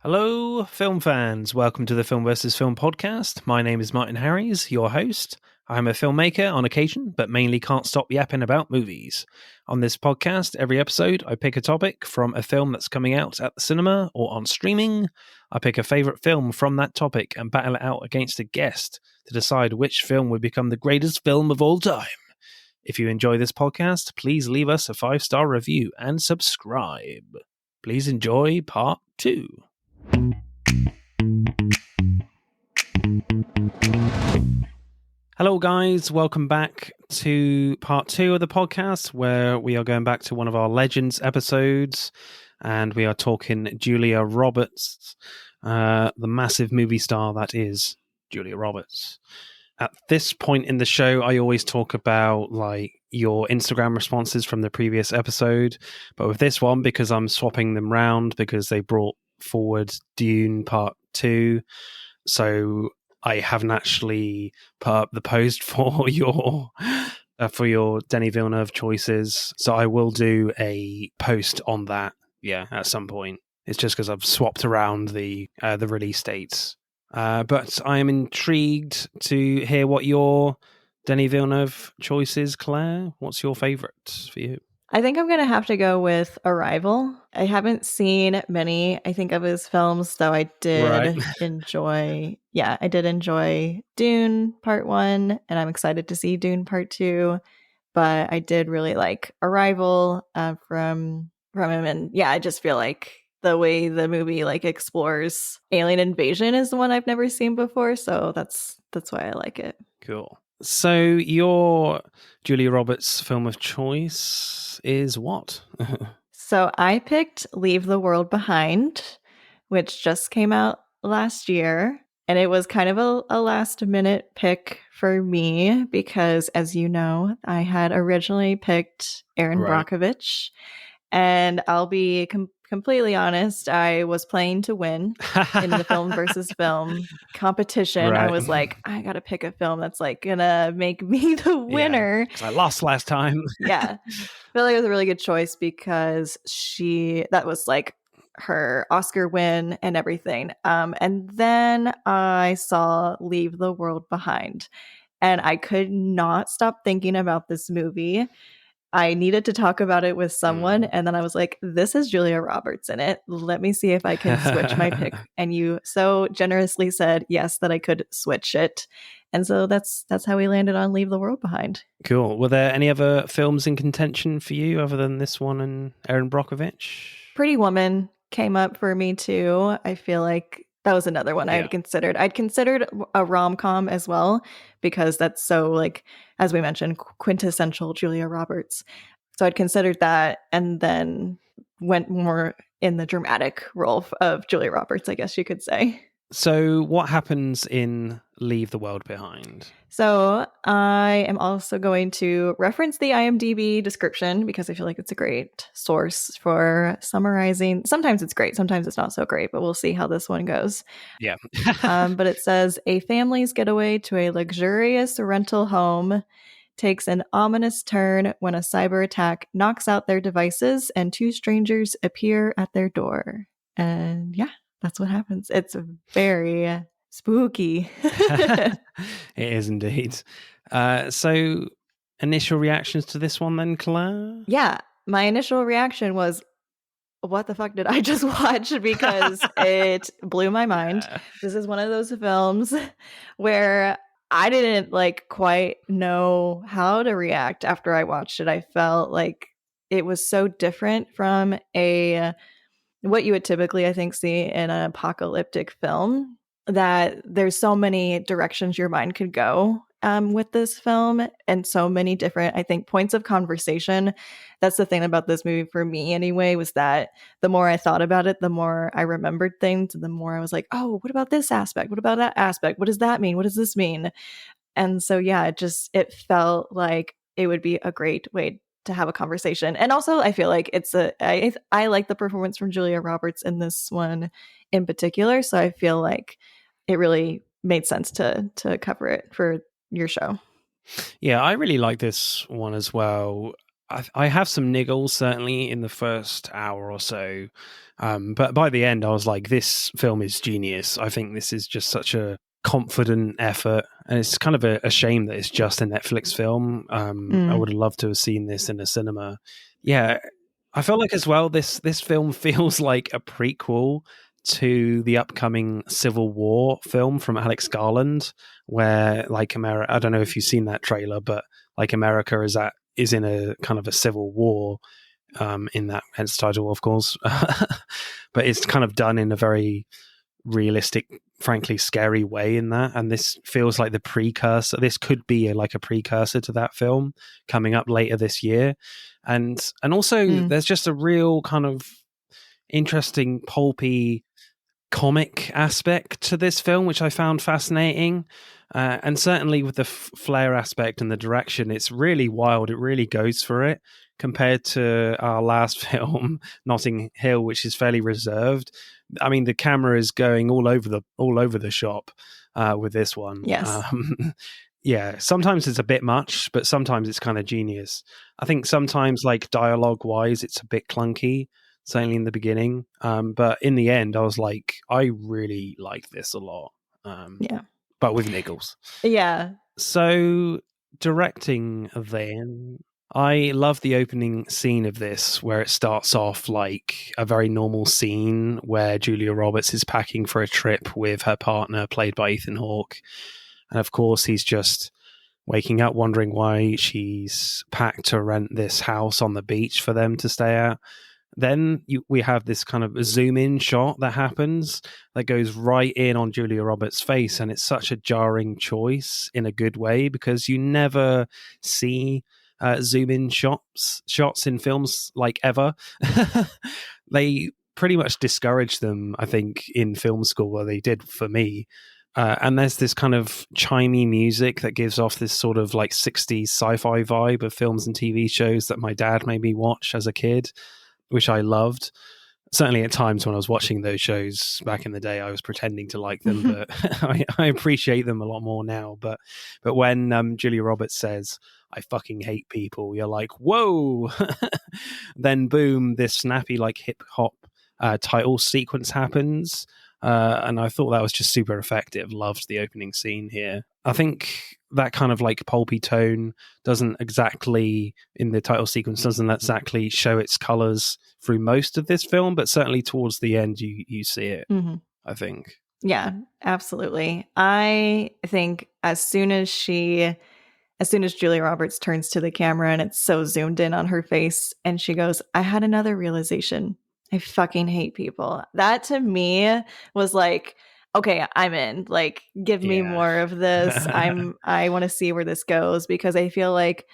Hello, film fans. Welcome to the Film versus Film podcast. My name is Martin Harries, your host. I'm a filmmaker on occasion, but mainly can't stop yapping about movies. On this podcast, every episode, I pick a topic from a film that's coming out at the cinema or on streaming. I pick a favorite film from that topic and battle it out against a guest to decide which film would become the greatest film of all time. If you enjoy this podcast, please leave us a 5-star review and subscribe. Please enjoy part 2. Hello guys, welcome back to part 2 of the podcast, where we are going back to one of our Legends episodes, and we are talking Julia Roberts, the massive movie star that is Julia Roberts. At this point in the show, I always talk about like your Instagram responses from the previous episode, but with this one, because I'm swapping them round because they brought forward Dune Part 2, so I haven't actually put up the post for your Denis Villeneuve choices, so I will do a post on that, at some point. It's just because I've swapped around the release dates. But I am intrigued to hear what your Denis Villeneuve choice is, Claire. What's your favourite for you? I think I'm going to have to go with Arrival. I haven't seen many, I think, of his films, though I did enjoy Dune Part 1, and I'm excited to see Dune Part 2. But I did really like Arrival from him. And yeah, I just feel like the way the movie like explores alien invasion is the one I've never seen before. So that's why I like it. Cool. So your Julia Roberts film of choice is what? So I picked Leave the World Behind, which just came out last year. And it was kind of a last minute pick for me because, as you know, I had originally picked Aaron Brockovich. And I'll be completely honest, I was playing to win in the film versus film competition. I was like, I gotta pick a film that's like gonna make me the winner. I lost last time. Yeah, I feel like it was a really good choice because that was like her Oscar win and everything. And then I saw Leave the World Behind, and I could not stop thinking about this movie. I needed to talk about it with someone, and then I was like, this is Julia Roberts in it. Let me see if I can switch my pick. And you so generously said yes that I could switch it. And so that's how we landed on Leave the World Behind. Cool. Were there any other films in contention for you other than this one and Aaron Brockovich? Pretty Woman came up for me too. I feel like that was another one I had considered. I'd considered a rom com as well, because that's so, like, as we mentioned, quintessential Julia Roberts. So I'd considered that, and then went more in the dramatic role of Julia Roberts, I guess you could say. So what happens in Leave the World Behind? So I am also going to reference the IMDb description because I feel like it's a great source for summarizing. Sometimes it's great, sometimes it's not so great, but we'll see how this one goes. Yeah. But it says, a family's getaway to a luxurious rental home takes an ominous turn when a cyber attack knocks out their devices and two strangers appear at their door. And yeah, that's what happens. It's very spooky. It is indeed. So initial reactions to this one then, Claire? Yeah, my initial reaction was, what the fuck did I just watch? Because it blew my mind. This is one of those films where I didn't like quite know how to react after I watched it. I felt like it was so different from what you would typically, I think, see in an apocalyptic film, that there's so many directions your mind could go with this film, and so many different, I think, points of conversation. That's the thing about this movie for me anyway, was that the more I thought about it, the more I remembered things, and the more I was like, oh, what about this aspect? What about that aspect? What does that mean? What does this mean? And so, yeah, it felt like it would be a great way to have a conversation. And also, I feel like I like the performance from Julia Roberts in this one in particular. So I feel like it really made sense to cover it for your show. Yeah, I really like this one as well. I have some niggles certainly in the first hour or so, but by the end I was like, this film is genius. I think this is just such a confident effort, and it's kind of a shame that it's just a Netflix film. I would have loved to have seen this in a cinema. Yeah, I felt like as well this film feels like a prequel to the upcoming Civil War film from Alex Garland, where like America, I don't know if you've seen that trailer, but like America is in a kind of a civil war, in that, hence title, of course. But it's kind of done in a very realistic, frankly scary way in that, and this feels like the precursor. This could be like a precursor to that film coming up later this year, and also there's just a real kind of interesting pulpy comic aspect to this film, which I found fascinating. And certainly with the flair aspect and the direction, it's really wild. It really goes for it compared to our last film, Notting Hill, which is fairly reserved. I mean, the camera is going all over the shop with this one. Yes. Yeah, sometimes it's a bit much, but sometimes it's kind of genius. I think sometimes, like dialogue wise, it's a bit clunky, certainly in the beginning. But in the end, I was like, I really like this a lot. Yeah. But with niggles. Yeah. So directing then, I love the opening scene of this, where it starts off like a very normal scene where Julia Roberts is packing for a trip with her partner, played by Ethan Hawke. And of course, he's just waking up wondering why she's packed to rent this house on the beach for them to stay at. Then we have this kind of zoom in shot that happens that goes right in on Julia Roberts' face, and it's such a jarring choice in a good way, because you never see zoom in shots in films like ever. They pretty much discourage them, I think, in film school, or they did for me. And there's this kind of chimey music that gives off this sort of like 60s sci-fi vibe of films and TV shows that my dad made me watch as a kid, which I loved. Certainly at times when I was watching those shows back in the day, I was pretending to like them, but I appreciate them a lot more now. But when Julia Roberts says, "I fucking hate people," you're like, whoa. Then boom, this snappy like hip hop title sequence happens. And I thought that was just super effective. Loved the opening scene here. I think that kind of like pulpy tone doesn't exactly, in the title sequence, doesn't exactly show its colors through most of this film, but certainly towards the end you see it, I think. Yeah, absolutely. I think as soon as Julia Roberts turns to the camera and it's so zoomed in on her face and she goes, "I had another realization. I fucking hate people." That to me was like, okay, I'm in. Like, give me more of this. I want to see where this goes, because I feel like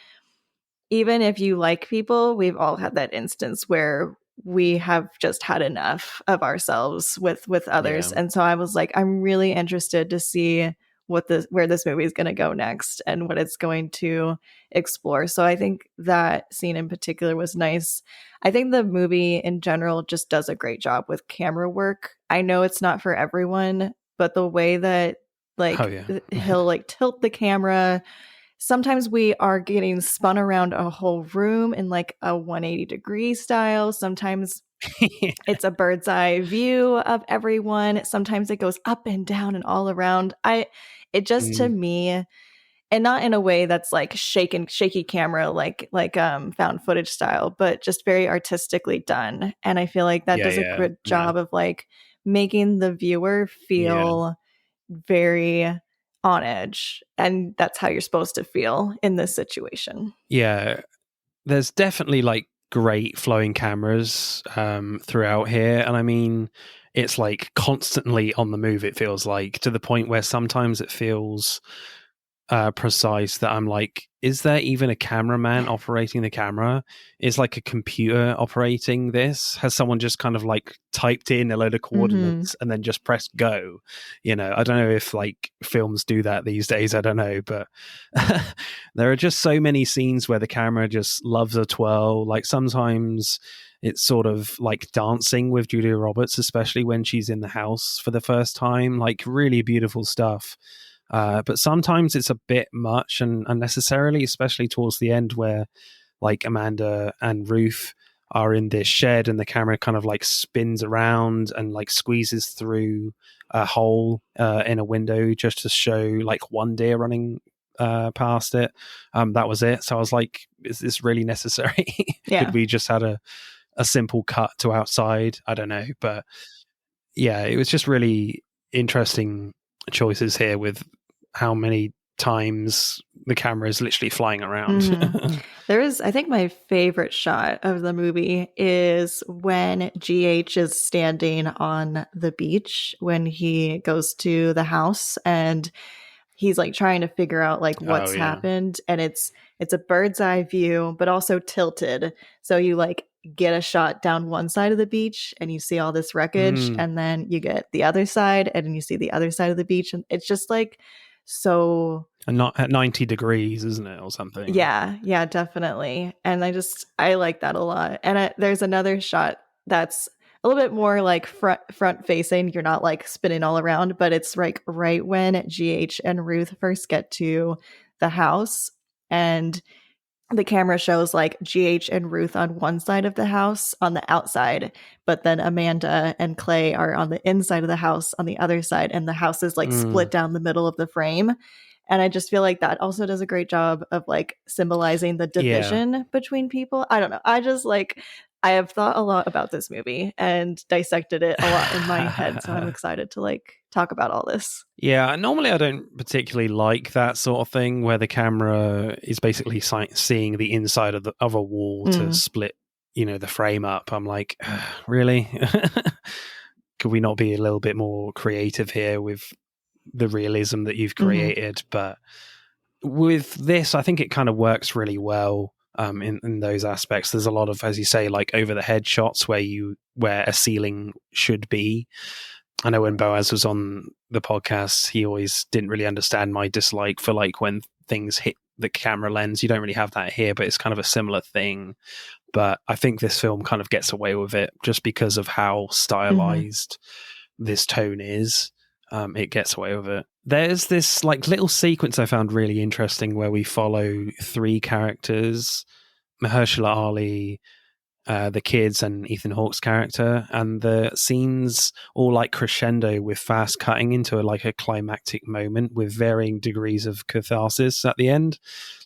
even if you like people, we've all had that instance where we have just had enough of ourselves with others. And so I was like, I'm really interested to see where this movie is going to go next and what it's going to explore. So I think that scene in particular was nice. I think the movie in general just does a great job with camera work. I know it's not for everyone, but the way that he'll like tilt the camera, sometimes we are getting spun around a whole room in like a 180-degree style. Sometimes it's a bird's eye view of everyone. Sometimes it goes up and down and all around. It just to me, and not in a way that's like shaky camera like found footage style, but just very artistically done. And I feel like that does a good job of like making the viewer feel very on edge, and that's how you're supposed to feel in this situation. Yeah, there's definitely like great flowing cameras throughout here, and I mean, it's like constantly on the move, it feels like, to the point where sometimes it feels precise that I'm like, is there even a cameraman operating the camera? Is like a computer operating this? Has someone just kind of like typed in a load of coordinates and then just pressed go? You know, I don't know if like films do that these days, I don't know, but there are just so many scenes where the camera just loves a twirl. Like sometimes it's sort of like dancing with Julia Roberts, especially when she's in the house for the first time, like really beautiful stuff. But sometimes it's a bit much and unnecessarily, especially towards the end, where like Amanda and Ruth are in this shed, and the camera kind of like spins around and like squeezes through a hole in a window just to show like one deer running past it. That was it. So I was like, is this really necessary? Yeah. Could we just had a simple cut to outside? I don't know. But yeah, it was just really interesting choices here with how many times the camera is literally flying around. Mm-hmm. There is, I think my favorite shot of the movie is when GH is standing on the beach when he goes to the house, and he's like trying to figure out like what's happened, and it's a bird's eye view but also tilted, so you like get a shot down one side of the beach and you see all this wreckage, and then you get the other side and you see the other side of the beach, and it's just like so, and not at 90 degrees, isn't it, or something? yeah, definitely. And I like that a lot. And there's another shot that's a little bit more like front facing. You're not like spinning all around, but it's like right when GH and Ruth first get to the house, and the camera shows like GH and Ruth on one side of the house on the outside, but then Amanda and Clay are on the inside of the house on the other side, and the house is like split down the middle of the frame. And I just feel like that also does a great job of like symbolizing the division between people. I don't know. I have thought a lot about this movie and dissected it a lot in my head. So I'm excited to like talk about all this. Yeah, normally I don't particularly like that sort of thing where the camera is basically seeing the inside of a wall to split, the frame up. I'm like, really? Could we not be a little bit more creative here with the realism that you've created? But with this, I think it kind of works really well. In those aspects, there's a lot of, as you say, like over the head shots where a ceiling should be. I know when Boaz was on the podcast, he always didn't really understand my dislike for like when things hit the camera lens. You don't really have that here, but it's kind of a similar thing. But I think this film kind of gets away with it just because of how stylized this tone is. It gets away with it. There's this like little sequence I found really interesting where we follow three characters: Mahershala Ali, the kids, and Ethan Hawke's character, and the scenes all like crescendo with fast cutting into a climactic moment with varying degrees of catharsis at the end.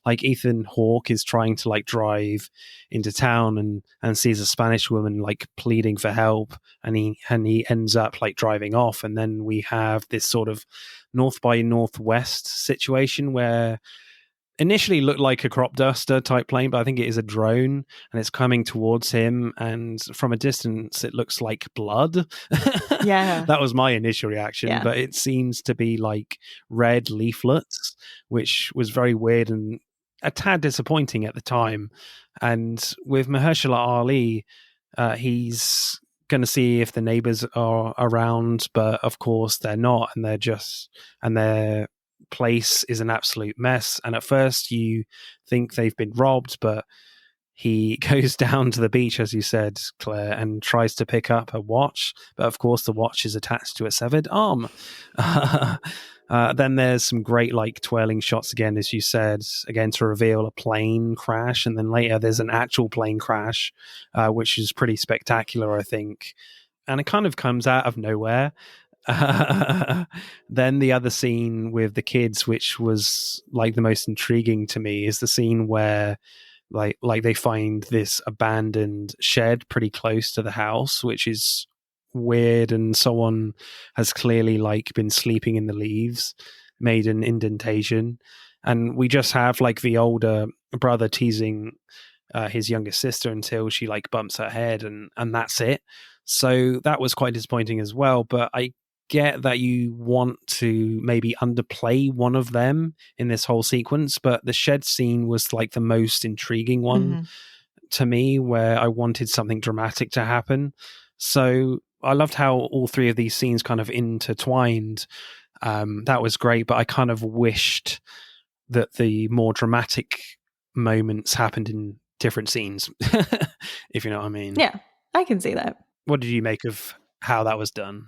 Like Ethan Hawke is trying to like drive into town and sees a Spanish woman like pleading for help, and he ends up like driving off, and then we have this sort of North by Northwest situation where initially looked like a crop duster type plane, but I think it is a drone, and it's coming towards him, and from a distance it looks like blood. Yeah. That was my initial reaction, but it seems to be like red leaflets, which was very weird and a tad disappointing at the time. And with Mahershala Ali, he's going to see if the neighbors are around, but of course they're not, and their place is an absolute mess. And at first you think they've been robbed, but he goes down to the beach, as you said, Claire, and tries to pick up a watch, but of course the watch is attached to a severed arm. Then there's some great like twirling shots again, as you said, again to reveal a plane crash, and then later there's an actual plane crash, which is pretty spectacular, I think, and it kind of comes out of nowhere. Then the other scene with the kids, which was like the most intriguing to me, is the scene where like they find this abandoned shed pretty close to the house, which is weird, and someone has clearly like been sleeping in the leaves, made an indentation, and we just have like the older brother teasing his younger sister until she like bumps her head, and that's it. So that was quite disappointing as well, but I get that you want to maybe underplay one of them in this whole sequence, but the shed scene was like the most intriguing one to me, where I wanted something dramatic to happen. So I loved how all three of these scenes kind of intertwined. That was great, but I kind of wished that the more dramatic moments happened in different scenes, if you know what I mean. Yeah, I can see that. What did you make of how that was done?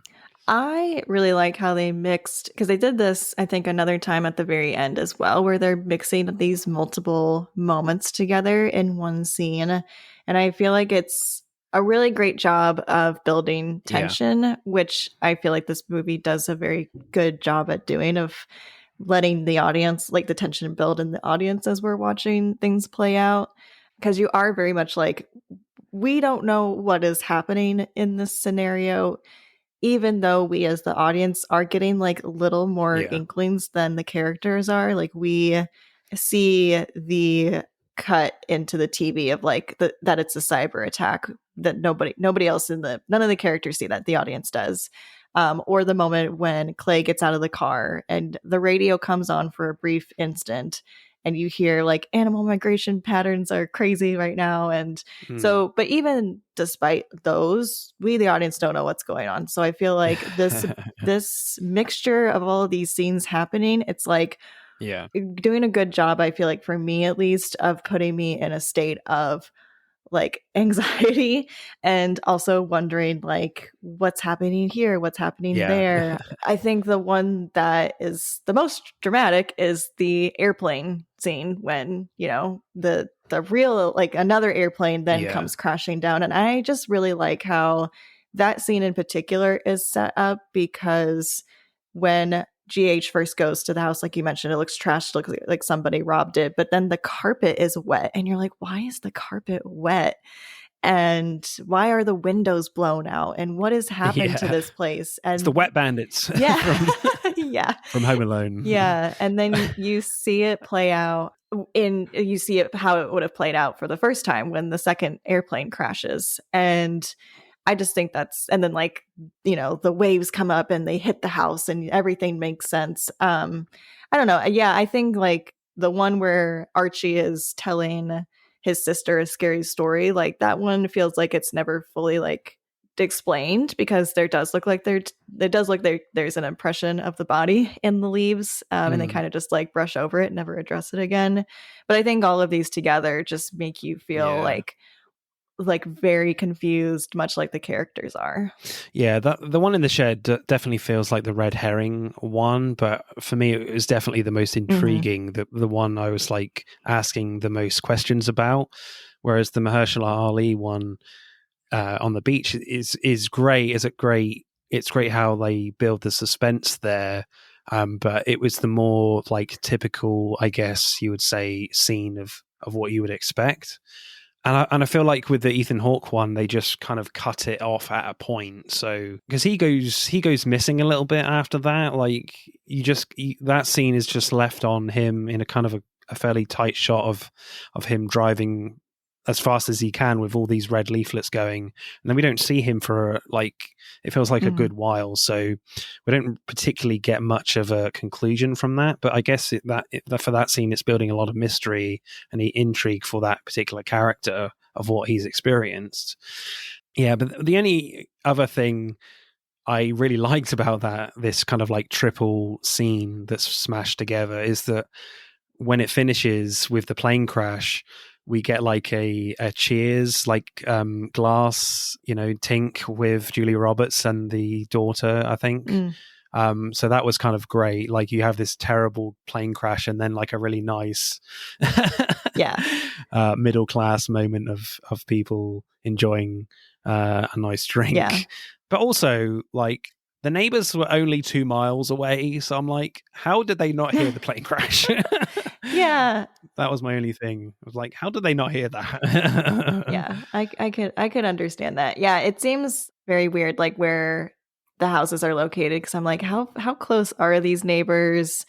I really like how they mixed, because they did this, I think, another time at the very end as well, where they're mixing these multiple moments together in one scene. And I feel like it's a really great job of building Yeah. tension, which I feel like this movie does a very good job at doing, of letting the audience, like the tension build in the audience as we're watching things play out. Because you are very much like, we don't know what is happening in this scenario, even though we as the audience are getting like little more Yeah. inklings than the characters are. Like we see the cut into the TV of like that it's a cyber attack that nobody else none of the characters see, that the audience does. Or the moment when Clay gets out of the car and the radio comes on for a brief instant, and you hear like animal migration patterns are crazy right now. And Mm. so, but even despite those, we, the audience, don't know what's going on. So I feel like this mixture of all of these scenes happening, it's like Yeah. doing a good job, I feel like, for me at least, of putting me in a state of like anxiety, and also wondering like what's happening here, what's happening Yeah. there. I think the one that is the most dramatic is the airplane scene, when the real, like, another airplane then Yeah. comes crashing down. And I just really like how that scene in particular is set up, because when GH first goes to the house, like you mentioned, it looks trashed, looks like somebody robbed it, but then the carpet is wet, and you're like, why is the carpet wet? And why are the windows blown out? And what has happened to Yeah. this place? It's the And wet bandits yeah, from yeah, from Home Alone. yeah. And then you see it play out you see it how it would have played out for the first time when the second airplane crashes. And I just think and then like, the waves come up and they hit the house and everything makes sense. I don't know. Yeah, I think like the one where Archie is telling his sister a scary story, like that one feels like it's never fully like explained, because there's an impression of the body in the leaves, and they Mm. kind of just like brush over it, never address it again. But I think all of these together just make you feel Yeah. like very confused, much like the characters are. Yeah, the one in the shed definitely feels like the red herring one, but for me, it was definitely the most intriguing. The one I was like asking the most questions about, whereas the Mahershala Ali one on the beach is great. It's great how they build the suspense there. But it was the more like typical, I guess you would say, scene of what you would expect. And I feel like with the Ethan Hawke one, they just kind of cut it off at a point. So because he goes missing a little bit after that. Like that scene is just left on him in a kind of a fairly tight shot of him driving as fast as he can with all these red leaflets going, and then we don't see him for like it feels like a good while. So we don't particularly get much of a conclusion from that. But I guess for that scene, it's building a lot of mystery and the intrigue for that particular character of what he's experienced. Yeah, but the only other thing I really liked about this kind of like triple scene that's smashed together is that when it finishes with the plane crash, we get like a cheers, like glass, tink with Julia Roberts and the daughter, I think. So that was kind of great. Like you have this terrible plane crash and then like a really nice middle class moment of people enjoying a nice drink. Yeah. But also like the neighbors were only 2 miles away. So I'm like, how did they not hear the plane crash? Yeah. That was my only thing. I was like, how did they not hear that? Yeah, I could understand that. Yeah, it seems very weird, like where the houses are located, because I'm like, how close are these neighbors?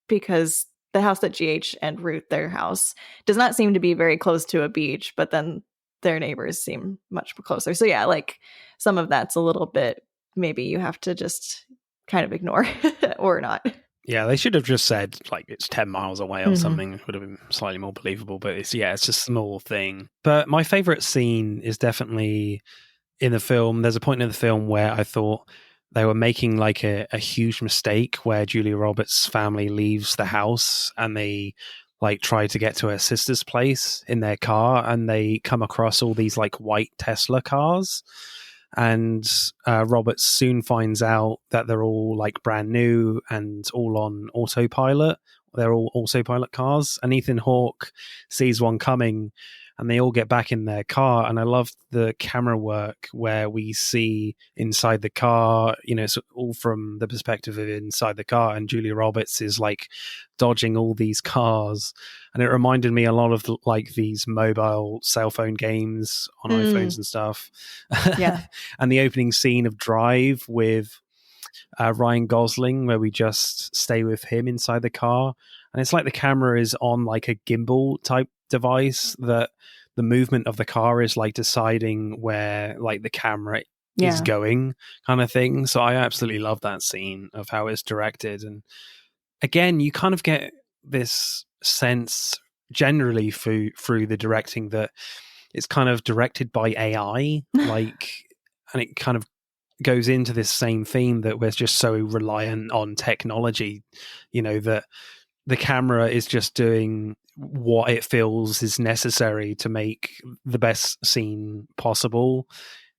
Because the house that GH and Ruth, their house, does not seem to be very close to a beach, but then their neighbors seem much closer. So yeah, like some of that's a little bit, maybe you have to just kind of ignore or not. Yeah, they should have just said like it's 10 miles away or something. It would have been slightly more believable, but it's just a small thing. But my favorite scene is definitely in the film. There's a point in the film where I thought they were making like a huge mistake, where Julia Roberts' family leaves the house and they like try to get to her sister's place in their car, and they come across all these like white Tesla cars. and Roberts soon finds out that they're all like brand new and all on autopilot. They're all autopilot cars, and Ethan Hawke sees one coming, and they all get back in their car. And I love the camera work where we see inside the car, it's all from the perspective of inside the car, and Julia Roberts is like dodging all these cars. And it reminded me a lot of like these mobile cell phone games on iPhones and stuff. Yeah. And the opening scene of Drive with Ryan Gosling, where we just stay with him inside the car, and it's like the camera is on like a gimbal type device, that the movement of the car is like deciding where like the camera is going, kind of thing. So I absolutely love that scene of how it's directed. And again, you kind of get this sense generally through the directing that it's kind of directed by AI, like, and it kind of goes into this same theme that we're just so reliant on technology, that the camera is just doing what it feels is necessary to make the best scene possible,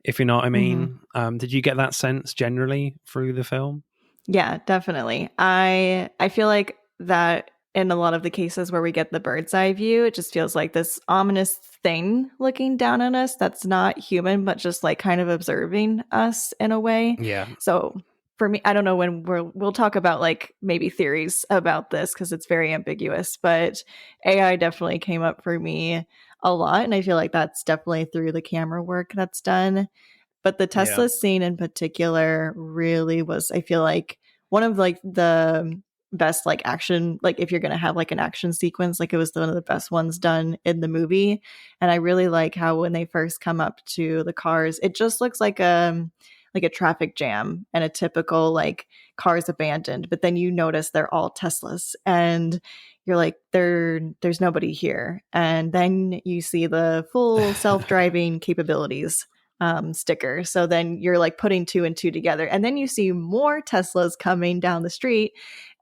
if you know what I mean. Did you get that sense generally through the film? Yeah, definitely. I feel like that in a lot of the cases where we get the bird's eye view, it just feels like this ominous thing looking down on us that's not human, but just like kind of observing us in a way. Yeah. So for me, I don't know when we'll talk about like maybe theories about this because it's very ambiguous, but AI definitely came up for me a lot. And I feel like that's definitely through the camera work that's done. But the Tesla scene in particular really was, I feel like, one of like the best like action, like if you're going to have like an action sequence, like it was one of the best ones done in the movie. And I really like how when they first come up to the cars, it just looks like a traffic jam and a typical like cars abandoned. But then you notice they're all Teslas and you're like, there's nobody here. And then you see the full self-driving capabilities sticker. So then you're like putting two and two together. And then you see more Teslas coming down the street.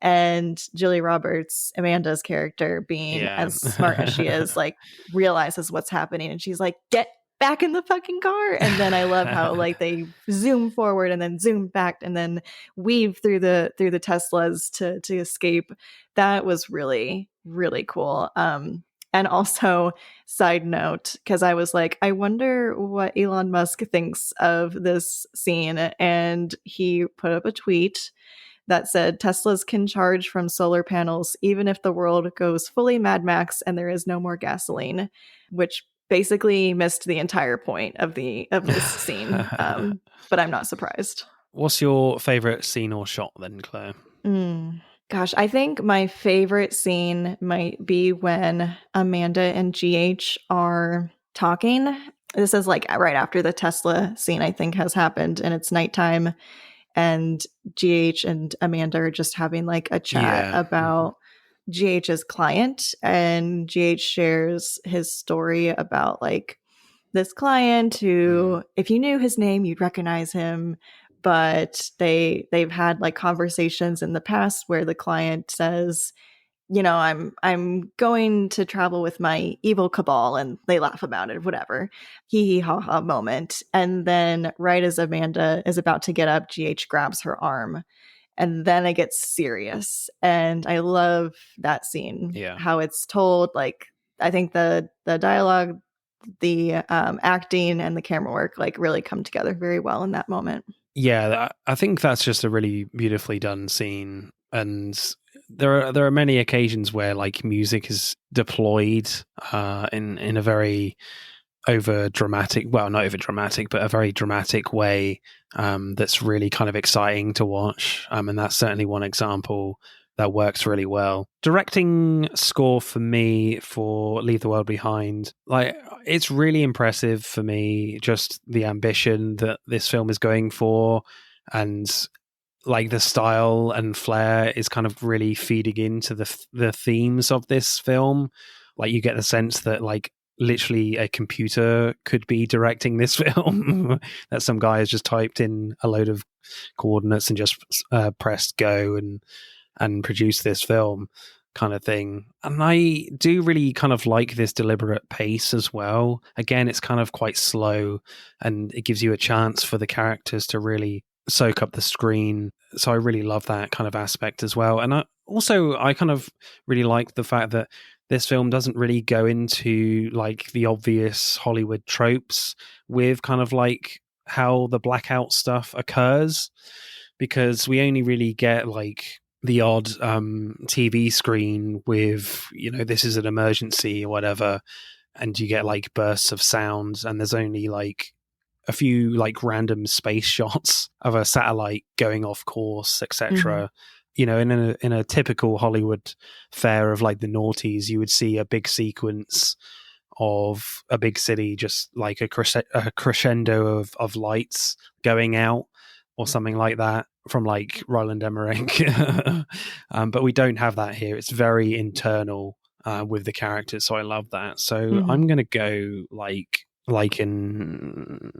And Julia Roberts, Amanda's character, being as smart as she is, like realizes what's happening. And she's like, get back in the fucking car. And then I love how like they zoom forward and then zoom back and then weave through the Teslas to escape. That was really, really cool. And also, side note, because I was like, I wonder what Elon Musk thinks of this scene. And he put up a tweet that said, Teslas can charge from solar panels even if the world goes fully Mad Max and there is no more gasoline, which basically missed the entire point of this scene. But I'm not surprised. What's your favorite scene or shot then, Claire? Gosh, I think my favorite scene might be when Amanda and GH are talking. This is like right after the Tesla scene, I think, has happened, and it's nighttime, and GH and Amanda are just having like a chat about GH's client, and GH shares his story about like this client who, if you knew his name, you'd recognize him. But they've had like conversations in the past where the client says, I'm going to travel with my evil cabal, and they laugh about it, whatever. Hee hee ha ha moment. And then right as Amanda is about to get up, GH grabs her arm. And then it gets serious. And I love that scene. Yeah. How it's told. Like, I think the dialogue, the acting, and the camera work like really come together very well in that moment. Yeah, I think that's just a really beautifully done scene, and there are many occasions where like music is deployed in a very over dramatic, well, not over dramatic, but a very dramatic way that's really kind of exciting to watch, and that's certainly one example that works really well. Directing score for me for Leave the World Behind, like, it's really impressive for me, just the ambition that this film is going for, and like the style and flair is kind of really feeding into the themes of this film. Like, you get the sense that like literally a computer could be directing this film, that some guy has just typed in a load of coordinates and just pressed go and produce this film. kind of thing. And I do really kind of like this deliberate pace as well. Again, it's kind of quite slow, and it gives you a chance for the characters to really soak up the screen. So I really love that kind of aspect as well. And I kind of really like the fact that this film doesn't really go into like the obvious Hollywood tropes with kind of like how the blackout stuff occurs, because we only really get like the odd TV screen with, this is an emergency or whatever, and you get like bursts of sound, and there's only like a few like random space shots of a satellite going off course, etc. In a typical Hollywood fare of like the noughties, you would see a big sequence of a big city, just like a crescendo of lights going out or something like that from like Roland Emmerich. But we don't have that here. It's very internal with the characters, so I love that. So I'm going to go like in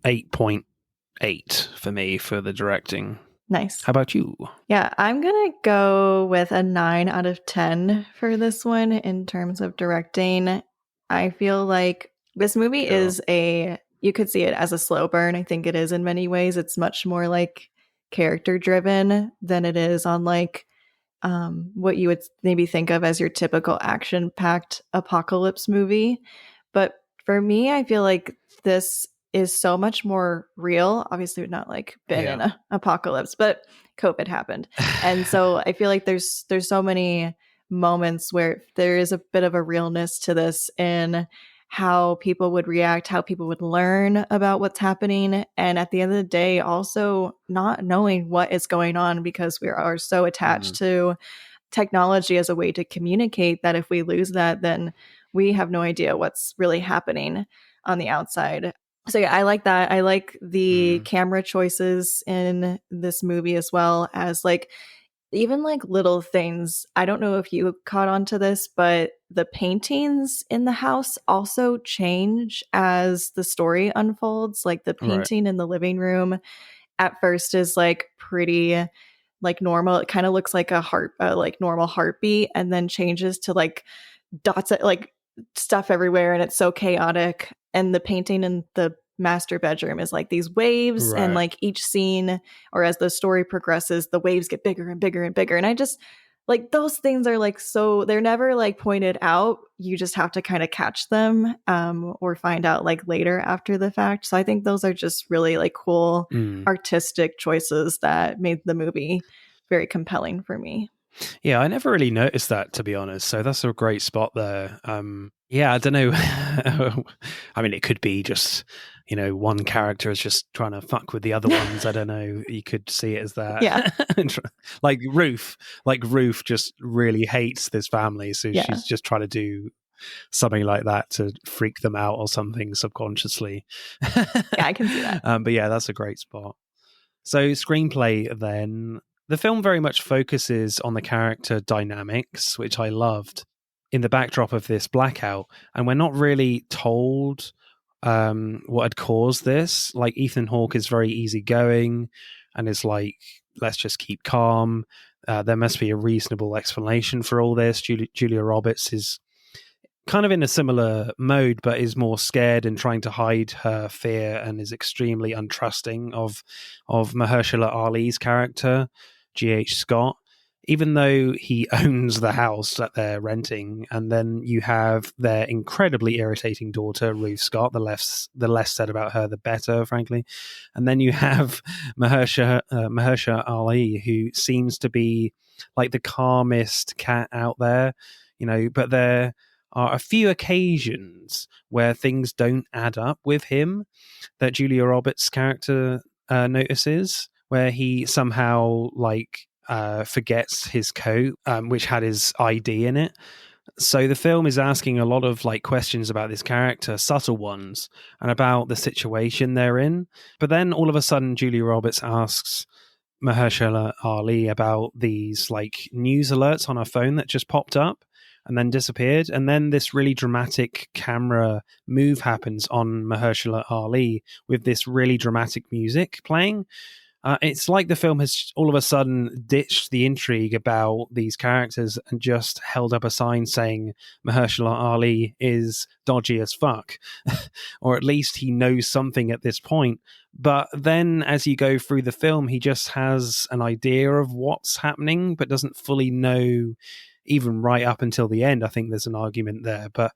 8.8 for me for the directing. Nice. How about you? Yeah, I'm going to go with a 9 out of 10 for this one in terms of directing. I feel like this movie is you could see it as a slow burn. I think it is in many ways. It's much more like character driven than it is on like what you would maybe think of as your typical action packed apocalypse movie. But for me, I feel like this is so much more real. Obviously, we've not like been in an apocalypse, but COVID happened. And so I feel like there's so many moments where there is a bit of a realness to this in how people would react, how people would learn about what's happening. And at the end of the day, also not knowing what is going on because we are so attached to technology as a way to communicate that if we lose that, then we have no idea what's really happening on the outside. So yeah, I like that. I like the camera choices in this movie as well as like even like little things. I don't know if you caught on to this, but the paintings in the house also change as the story unfolds. Like the painting in the living room at first is like pretty like normal. It kind of looks like a heart, like normal heartbeat, and then changes to like dots, like stuff everywhere, and it's so chaotic. And the painting in the master bedroom is like these waves, and like each scene or as the story progresses, the waves get bigger and bigger and bigger. And I just like those things are like, so they're never like pointed out. You just have to kind of catch them or find out like later after the fact. So I think those are just really like cool artistic choices that made the movie very compelling for me. Yeah, I never really noticed that, to be honest. So that's a great spot there. Yeah, I don't know. I mean, it could be just, one character is just trying to fuck with the other ones. I don't know. You could see it as that. Yeah. Like Ruth just really hates this family. So she's just trying to do something like that to freak them out or something subconsciously. Yeah, I can see that. But yeah, that's a great spot. So screenplay then. The film very much focuses on the character dynamics, which I loved, in the backdrop of this blackout. And we're not really told what had caused this. Like Ethan Hawke is very easygoing and is like, let's just keep calm. There must be a reasonable explanation for all this. Julia Roberts is kind of in a similar mode, but is more scared and trying to hide her fear, and is extremely untrusting of Mahershala Ali's character, G.H. Scott, even though he owns the house that they're renting. And then you have their incredibly irritating daughter, Ruth Scott. The less said about her, the better, frankly. And then you have Mahershala Ali, who seems to be like the calmest cat out there, but there are a few occasions where things don't add up with him that Julia Roberts' character notices, where he somehow forgets his coat, which had his ID in it. So the film is asking a lot of questions about this character, subtle ones, and about the situation they're in. But then all of a sudden, Julia Roberts asks Mahershala Ali about these news alerts on her phone that just popped up and then disappeared. And then this really dramatic camera move happens on Mahershala Ali with this really dramatic music playing. It's like the film has all of a sudden ditched the intrigue about these characters and just held up a sign saying Mahershala Ali is dodgy as fuck, or at least he knows something at this point. But then as you go through the film, he just has an idea of what's happening, but doesn't fully know, even right up until the end. I think there's an argument there. But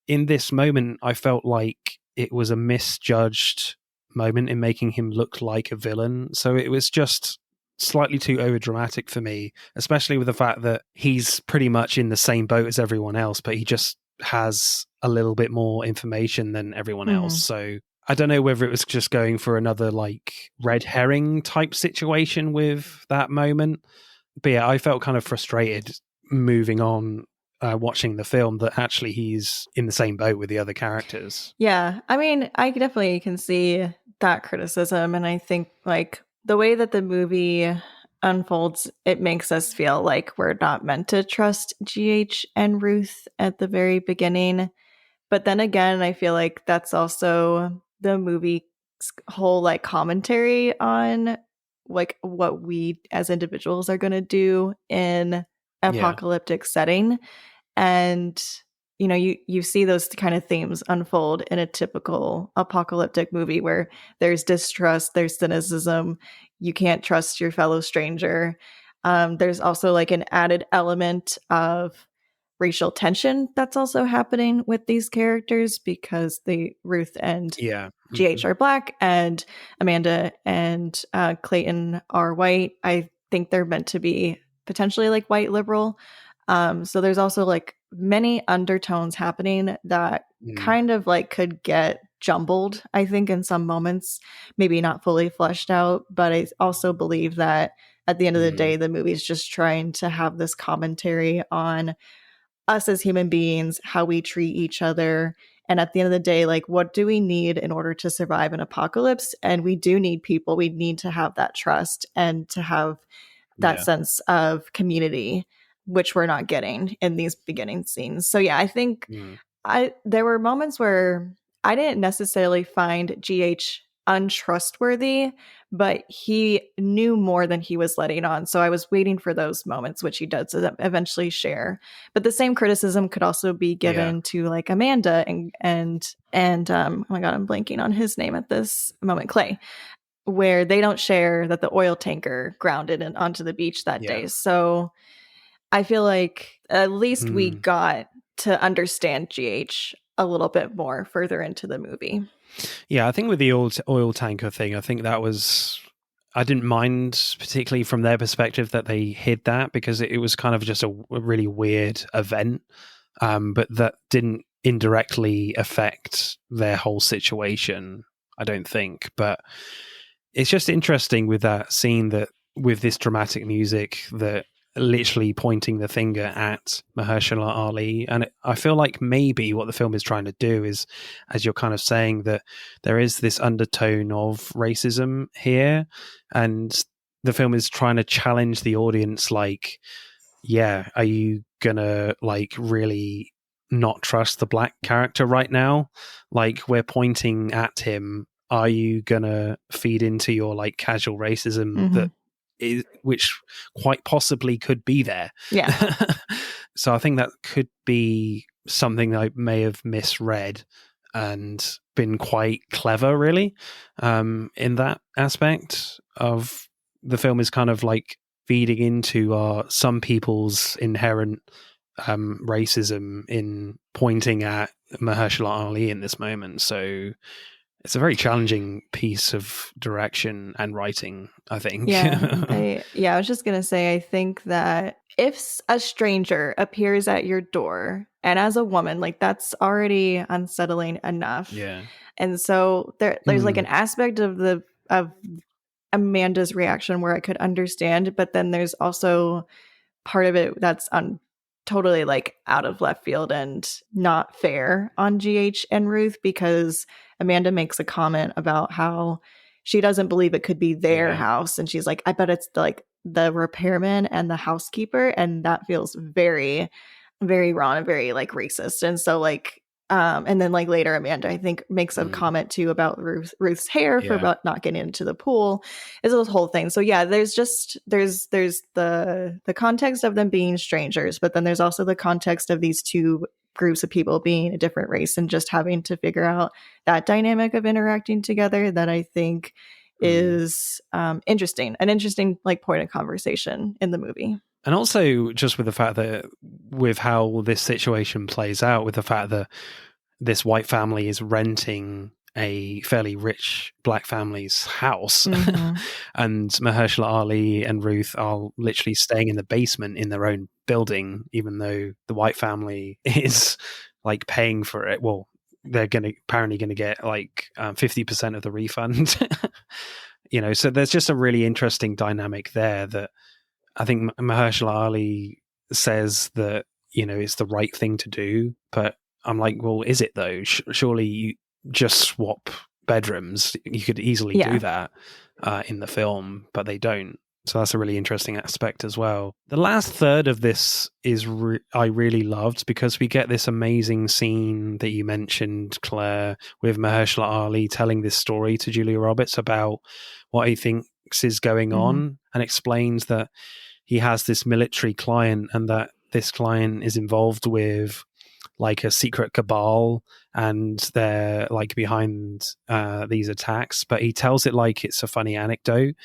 in this moment, I felt like it was a misjudged moment in making him look like a villain. So it was just slightly too overdramatic for me, especially with the fact that he's pretty much in the same boat as everyone else, but he just has a little bit more information than everyone else. So I don't know whether it was just going for another like red herring type situation with that moment. But yeah, I felt kind of frustrated moving on, watching the film, that actually he's in the same boat with the other characters. Yeah, I mean, I definitely can see that criticism, and I think like the way that the movie unfolds, it makes us feel like we're not meant to trust GH and Ruth at the very beginning. But then again, I feel like that's also the movie's whole like commentary on like what we as individuals are going to do in apocalyptic setting. And you see those kind of themes unfold in a typical apocalyptic movie where there's distrust, there's cynicism, you can't trust your fellow stranger. There's also like an added element of racial tension that's also happening with these characters because Ruth and GH are black and Amanda and Clayton are white. I think they're meant to be potentially like white liberal. So there's also like many undertones happening that kind of like could get jumbled, I think, in some moments, maybe not fully fleshed out. But I also believe that at the end of the day, the movie's just trying to have this commentary on us as human beings, how we treat each other. And at the end of the day, like, what do we need in order to survive an apocalypse? And we do need people. We need to have that trust and to have that sense of community, which we're not getting in these beginning scenes. So yeah, I think there were moments where I didn't necessarily find GH untrustworthy, but he knew more than he was letting on. So I was waiting for those moments, which he does eventually share. But the same criticism could also be given to like Amanda and oh my god, I'm blanking on his name at this moment, Clay, where they don't share that the oil tanker grounded and onto the beach that day. So I feel like at least we got to understand GH a little bit more further into the movie. Yeah, I think with the oil tanker thing, I think that was, I didn't mind particularly from their perspective that they hid that, because it was kind of just a really weird event, but that didn't indirectly affect their whole situation, I don't think. But it's just interesting with that scene, that with this dramatic music that literally pointing the finger at Mahershala Ali. And I feel like maybe what the film is trying to do is, as you're kind of saying, that there is this undertone of racism here, and the film is trying to challenge the audience, like, yeah, are you gonna like really not trust the black character right now? Like, we're pointing at him. Are you gonna feed into your like casual racism that which quite possibly could be there? Yeah. So I think that could be something I may have misread and been quite clever, really, in that aspect of the film is kind of like feeding into some people's inherent racism in pointing at Mahershala Ali in this moment. So it's a very challenging piece of direction and writing, I think. I was just going to say, I think that if a stranger appears at your door, and as a woman, like that's already unsettling enough. Yeah. And so there's like an aspect of Amanda's reaction where I could understand, but then there's also part of it that's totally like out of left field and not fair on GH and Ruth, because Amanda makes a comment about how she doesn't believe it could be their house, and she's like, I bet it's like the repairman and the housekeeper, and that feels very, very wrong and very like racist. And so like And then like later Amanda, I think, makes a comment too about Ruth's hair for about not getting into the pool. Is this whole thing. So yeah, there's the context of them being strangers, but then there's also the context of these two groups of people being a different race and just having to figure out that dynamic of interacting together that I think is interesting, an interesting like point of conversation in the movie. And also just with the fact that with how this situation plays out, with the fact that this white family is renting a fairly rich black family's house, and Mahershala Ali and Ruth are literally staying in the basement in their own building, even though the white family is like paying for it. Well, they're apparently going to get like 50% of the refund. So there's just a really interesting dynamic there that I think Mahershala Ali says that, it's the right thing to do. But I'm like, well, is it though? Surely you just swap bedrooms. You could easily do that in the film, but they don't. So that's a really interesting aspect as well. The last third of this is I really loved, because we get this amazing scene that you mentioned, Claire, with Mahershala Ali telling this story to Julia Roberts about what he thinks is going on, and explains that he has this military client and that this client is involved with like a secret cabal and they're like behind these attacks. But he tells it like it's a funny anecdote,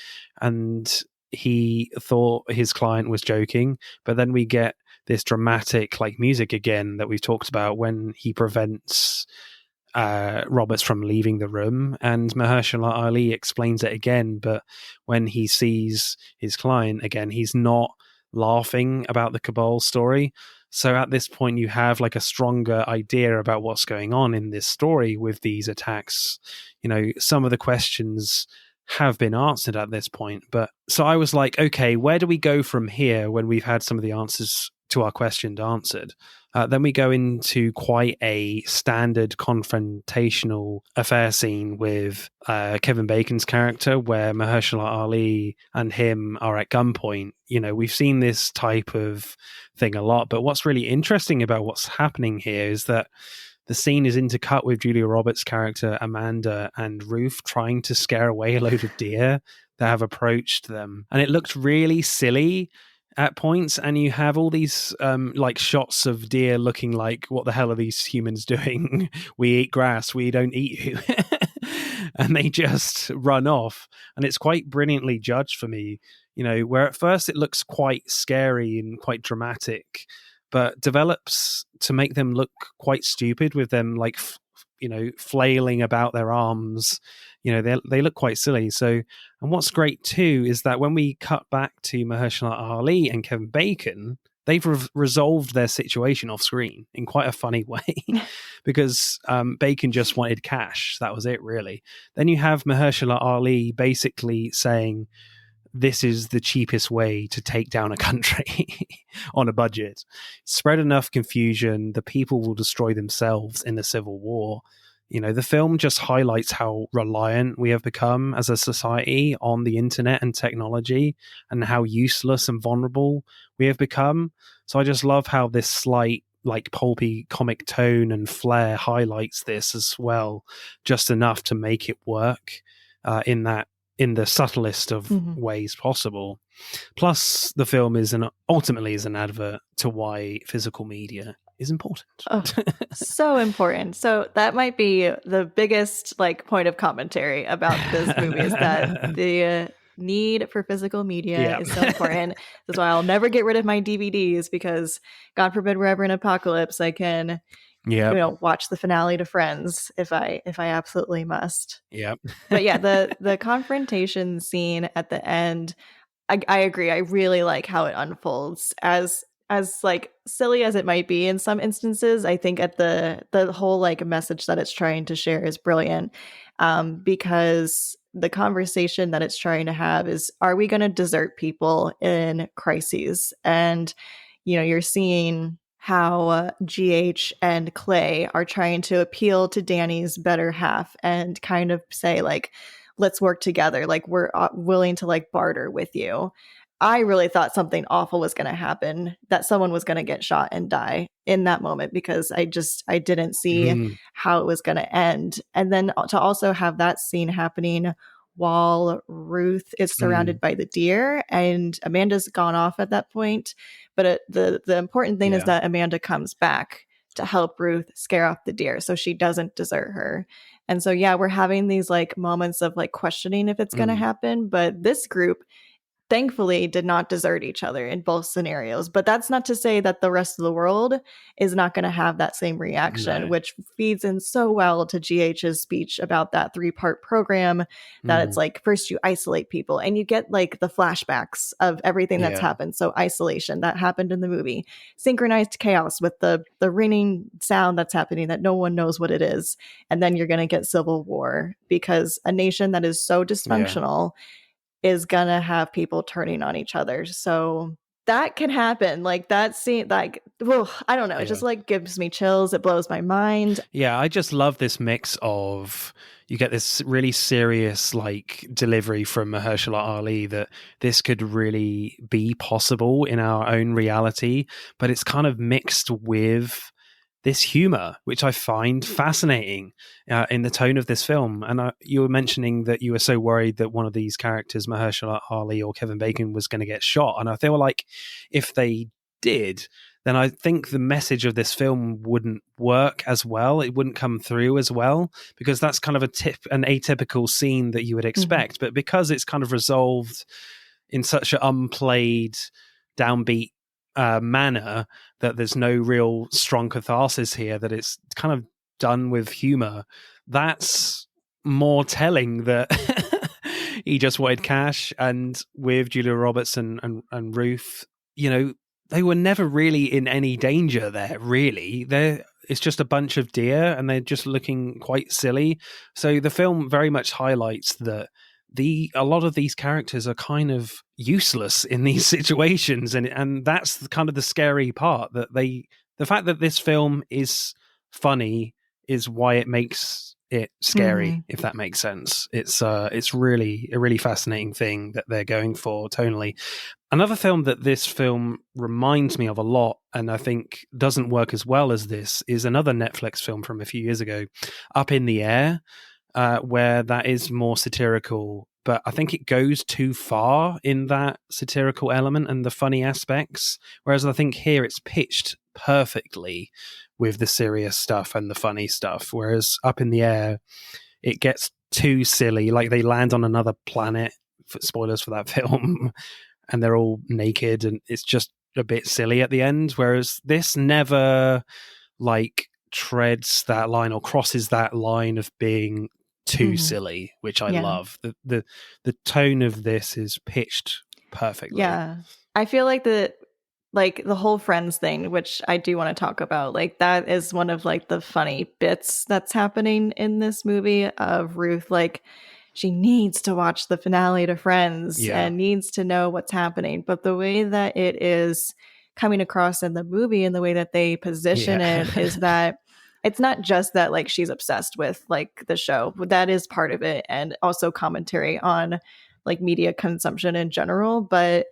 and he thought his client was joking. But then we get this dramatic like music again that we've talked about when he prevents Roberts from leaving the room, and Mahershala Ali explains it again, but when he sees his client again, he's not laughing about the cabal story. So at this point you have like a stronger idea about what's going on in this story with these attacks. Some of the questions have been answered at this point, but so I was like, okay, where do we go from here when we've had some of the answers to our questions answered? Then we go into quite a standard confrontational affair scene with Kevin Bacon's character, where Mahershala Ali and him are at gunpoint. We've seen this type of thing a lot, but what's really interesting about what's happening here is that the scene is intercut with Julia Roberts' character Amanda and Ruth trying to scare away a load of deer that have approached them, and it looked really silly at points, and you have all these like shots of deer looking like, what the hell are these humans doing? We eat grass, we don't eat you. And they just run off, and it's quite brilliantly judged for me, where at first it looks quite scary and quite dramatic, but develops to make them look quite stupid with them like flailing about their arms. They look quite silly. So, and what's great too is that when we cut back to Mahershala Ali and Kevin Bacon, they've resolved their situation off screen in quite a funny way, because Bacon just wanted cash. That was it, really. Then you have Mahershala Ali basically saying, this is the cheapest way to take down a country on a budget. Spread enough confusion, the people will destroy themselves in the civil war. The film just highlights how reliant we have become as a society on the internet and technology, and how useless and vulnerable we have become. So I just love how this slight, like, pulpy comic tone and flair highlights this as well, just enough to make it work in the subtlest of ways possible. Plus, the film ultimately is an advert to why physical media is important. Oh, so important. So that might be the biggest like point of commentary about this movie, is that the need for physical media is so important. That's why I'll never get rid of my DVDs, because God forbid we're ever in an apocalypse, I can watch the finale to Friends if I absolutely must. But yeah, the confrontation scene at the end, I agree. I really like how it unfolds. As like silly as it might be in some instances, I think at the whole like message that it's trying to share is brilliant, because the conversation that it's trying to have is, are we going to desert people in crises? And you're seeing how GH and Clay are trying to appeal to Danny's better half and kind of say like, let's work together, like we're willing to like barter with you. I really thought something awful was going to happen, that someone was going to get shot and die in that moment, because I didn't see Mm, how it was going to end. And then to also have that scene happening while Ruth is surrounded mm, by the deer, and Amanda's gone off at that point. But the important thing is yeah. that Amanda comes back to help Ruth scare off the deer so she doesn't desert her. And so, yeah, we're having these like moments of like questioning if it's going to Mm, happen. But this group thankfully did not desert each other in both scenarios. But that's not to say that the rest of the world is not going to have that same reaction, no. which feeds in so well to GH's speech about that 3-part program, that it's Mm, like first you isolate people and you get like the flashbacks of everything that's yeah. happened. So isolation that happened in the movie, synchronized chaos with the ringing sound that's happening that no one knows what it is. And then you're going to get civil war, because a nation that is so Yeah. dysfunctional is gonna have people turning on each other. So that can happen. Like that scene, like, well, I don't know. It Yeah. just like gives me chills. It blows my mind. Yeah, I just love this mix of, you get this really serious like delivery from Mahershala Ali that this could really be possible in our own reality, but it's kind of mixed with this humor, which I find fascinating in the tone of this film. And you were mentioning that you were so worried that one of these characters, Mahershala Ali or Kevin Bacon, was going to get shot. And I feel like if they did, then I think the message of this film wouldn't work as well. It wouldn't come through as well, because that's kind of an atypical scene that you would Mhm. expect. But because it's kind of resolved in such an unplayed, downbeat manner, that there's no real strong catharsis here, that it's kind of done with humor, that's more telling that he just wanted cash. And with Julia Roberts and Ruth, they were never really in any danger there, really. It's just a bunch of deer and they're just looking quite silly. So the film very much highlights that a lot of these characters are kind of useless in these situations, and that's kind of the scary part, that the fact that this film is funny is why it makes it scary, Mhm. if that makes sense. It's really a really fascinating thing that they're going for tonally. Another film that this film reminds me of a lot, and I think doesn't work as well as this, is another Netflix film from a few years ago, Up in the Air, where that is more satirical, but I think it goes too far in that satirical element and the funny aspects. Whereas I think here it's pitched perfectly with the serious stuff and the funny stuff. Whereas Up in the Air, it gets too silly. Like they land on another planet, spoilers for that film, and they're all naked, and it's just a bit silly at the end. Whereas this never like treads that line or crosses that line of being too Mhm. silly, which I Yeah. love. The tone of this is pitched perfectly. Yeah. I feel like the whole Friends thing, which I do want to talk about, like that is one of like the funny bits that's happening in this movie of Ruth. Like she needs to watch the finale to Friends Yeah. and needs to know what's happening. But the way that it is coming across in the movie and the way that they position Yeah. it is that it's not just that like she's obsessed with like the show. That is part of it, and also commentary on like media consumption in general. But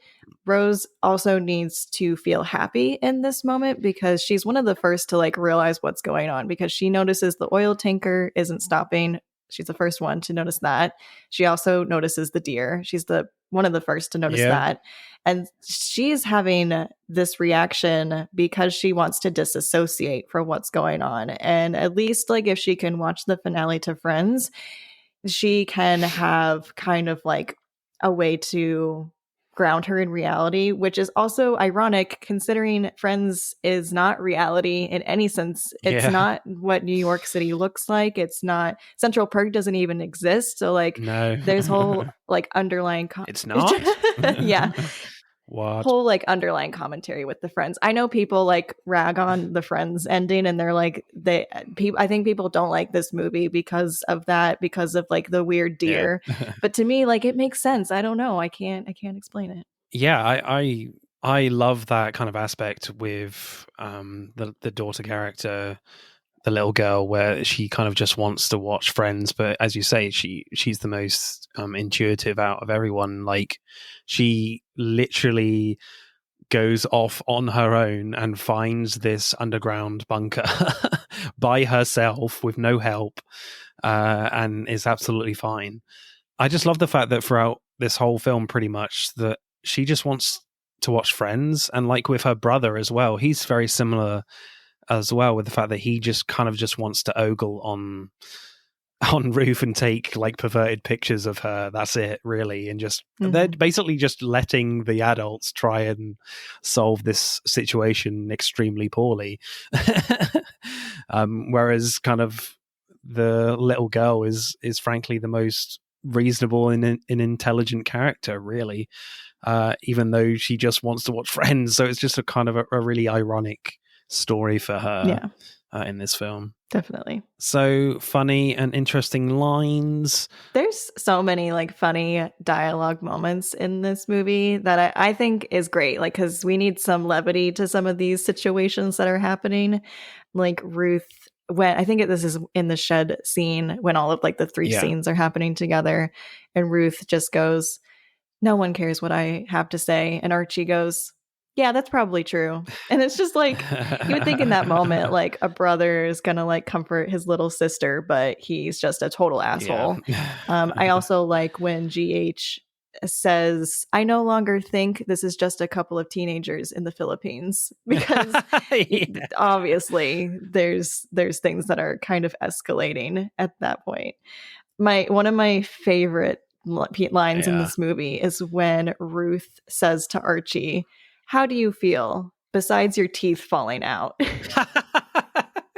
Rose also needs to feel happy in this moment, because she's one of the first to like realize what's going on, because she notices the oil tanker isn't stopping. She's the first one to notice that. She also notices the deer. She's the one of the first to notice Yeah. that. And she's having this reaction because she wants to disassociate from what's going on. And at least like if she can watch the finale to Friends, she can have kind of like a way to ground her in reality, which is also ironic considering Friends is not reality in any sense. It's Yeah. not what New York City looks like. It's not, Central Park doesn't even exist. So like No. there's whole like underlying It's not. yeah, What? whole like underlying commentary with the Friends. I know people like rag on the Friends ending, and they're like I think people don't like this movie because of that, because of like the weird Yeah. deer. But to me, like it makes sense. I don't know. I can't explain it. Yeah, I love that kind of aspect with the daughter character, the little girl, where she kind of just wants to watch Friends, but as you say, she's the most intuitive out of everyone. Like, she literally goes off on her own and finds this underground bunker by herself with no help, and is absolutely fine. I just love the fact that throughout this whole film, pretty much, that she just wants to watch Friends, and like with her brother as well, he's very similar as well, with the fact that he just kind of just wants to ogle on Ruth and take like perverted pictures of her. That's it, really. And just they're basically just letting the adults try and solve this situation extremely poorly. Whereas kind of the little girl is frankly the most reasonable and intelligent character, really, even though she just wants to watch Friends. So it's just a kind of a really ironic story for her in this film. Definitely. So funny and interesting lines. There's so many like funny dialogue moments in this movie that I think is great. Like, because we need some levity to some of these situations that are happening. Like Ruth, when I think this is in the shed scene when all of like the three scenes are happening together, and Ruth just goes, "No one cares what I have to say," and Archie goes, "Yeah, that's probably true." And it's just like, you would think in that moment, like a brother is going to like comfort his little sister, but he's just a total asshole. I also like when GH says, "I no longer think this is just a couple of teenagers in the Philippines," because obviously there's things that are kind of escalating at that point. One of my favorite lines in this movie is when Ruth says to Archie, "How do you feel besides your teeth falling out?"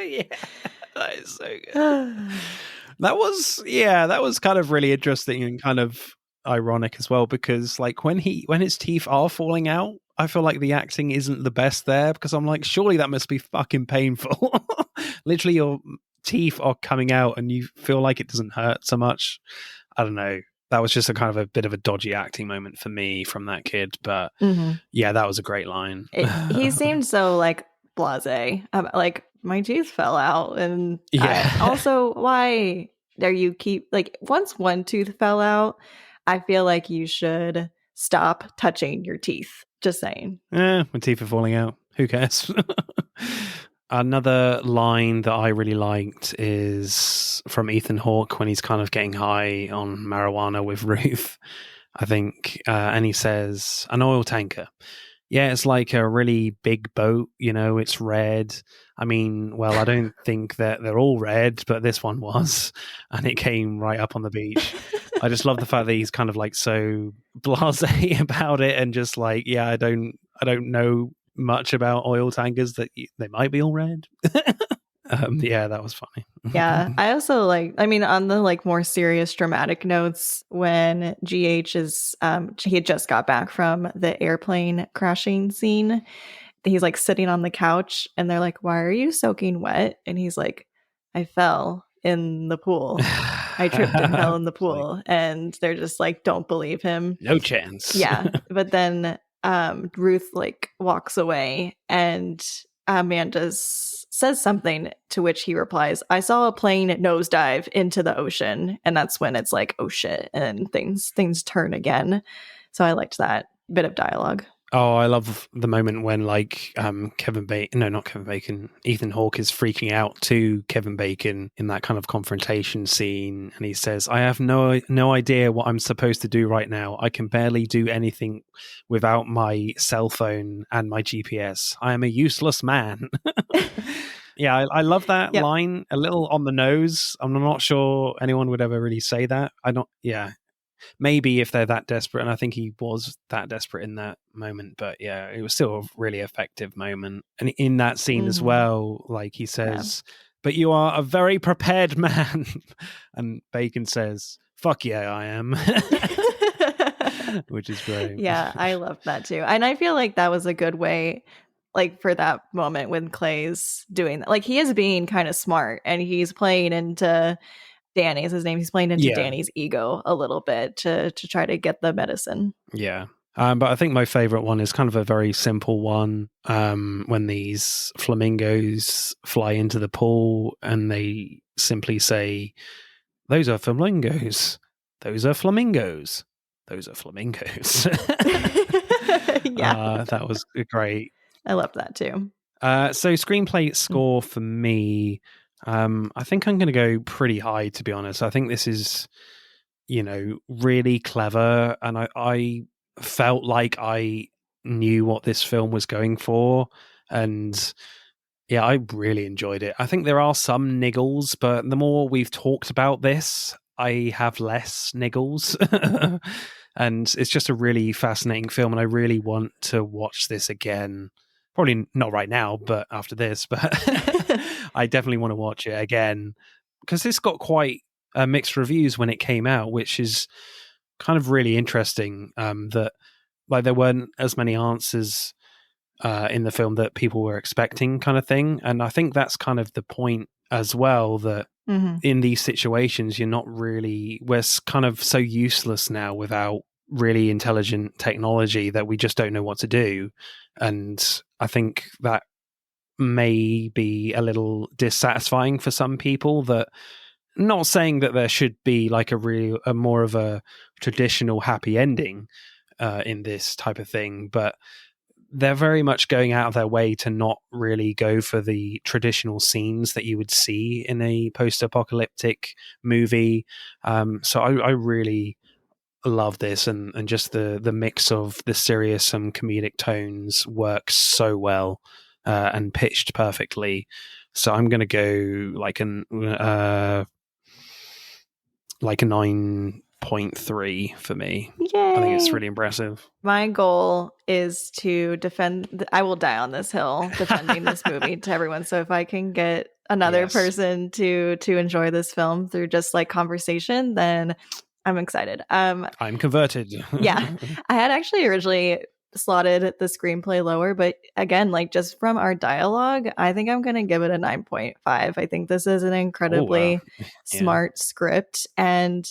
Yeah, that is so good. that was kind of really interesting and kind of ironic as well, because like when his teeth are falling out, I feel like the acting isn't the best there, because I'm like, surely that must be fucking painful. Literally your teeth are coming out and you feel like it doesn't hurt so much. I don't know. That was just a kind of a bit of a dodgy acting moment for me from that kid. But yeah, that was a great line. He seemed so like blasé. Like, my teeth fell out. And also, why are you keep like, once one tooth fell out, I feel like you should stop touching your teeth. Just saying. When teeth are falling out, who cares? Another line that I really liked is from Ethan Hawke when he's kind of getting high on marijuana with Ruth, I think. And he says, "An oil tanker. Yeah, it's like a really big boat, it's red. I mean, well, I don't think that they're all red, but this one was. And it came right up on the beach." I just love the fact that he's kind of like so blasé about it, and just like, yeah, I don't know much about oil tankers, that they might be all red. Yeah, that was funny. Yeah, I also on the like more serious dramatic notes, when GH is he had just got back from the airplane crashing scene, he's like sitting on the couch and they're like, "Why are you soaking wet?" And he's like, "I fell in the pool. I tripped and fell in the pool." And they're just like, don't believe him. No chance. Yeah. But then Ruth like walks away, and Amanda says something to which he replies, "I saw a plane nosedive into the ocean." And that's when it's like, oh shit, and things turn again. So I liked that bit of dialogue. Oh, I love the moment when like Ethan Hawke is freaking out to Kevin Bacon in that kind of confrontation scene, and he says, "I have no idea what I'm supposed to do right now. I can barely do anything without my cell phone and my GPS. I am a useless man." Yeah, I love that line. A little on the nose. I'm not sure anyone would ever really say that. Maybe if they're that desperate, and I think he was that desperate in that moment, but yeah, it was still a really effective moment. And in that scene as well, like he says, "But you are a very prepared man." And Bacon says, "Fuck yeah, I am." Which is great. Yeah, I love that too. And I feel like that was a good way, like for that moment when Clay's doing that. Like, he is being kind of smart, and he's playing into Danny's his name. He's playing into Danny's ego a little bit to try to get the medicine. Yeah. But I think my favorite one is kind of a very simple one. When these flamingos fly into the pool and they simply say, "Those are flamingos. Those are flamingos. Those are flamingos." Yeah, That was great. I love that too. So screenplay score for me, I think I'm going to go pretty high, to be honest. I think this is, really clever, and I felt like I knew what this film was going for, and yeah, I really enjoyed it. I think there are some niggles, but the more we've talked about this, I have less niggles. And it's just a really fascinating film, and I really want to watch this again. Probably not right now, but after this. But I definitely want to watch it again because this got quite mixed reviews when it came out, which is kind of really interesting. That like there weren't as many answers in the film that people were expecting, kind of thing. And I think that's kind of the point as well, that Mhm. in these situations, we're kind of so useless now without really intelligent technology that we just don't know what to do. And I think that may be a little dissatisfying for some people. That, not saying that there should be like a more of a traditional happy ending in this type of thing, but they're very much going out of their way to not really go for the traditional scenes that you would see in a post-apocalyptic movie. So I really love this, and just the mix of the serious and comedic tones works so well and pitched perfectly. So I'm going to go like a 9.3 for me. Yay! I think it's really impressive. My goal is to defend. I will die on this hill defending this movie to everyone. So if I can get another Yes. person to enjoy this film through just like conversation, then I'm excited. I'm converted. Yeah, I had actually originally slotted the screenplay lower, but again, like just from our dialogue, I think I'm going to give it a 9.5. I think this is an incredibly Yeah. smart script. And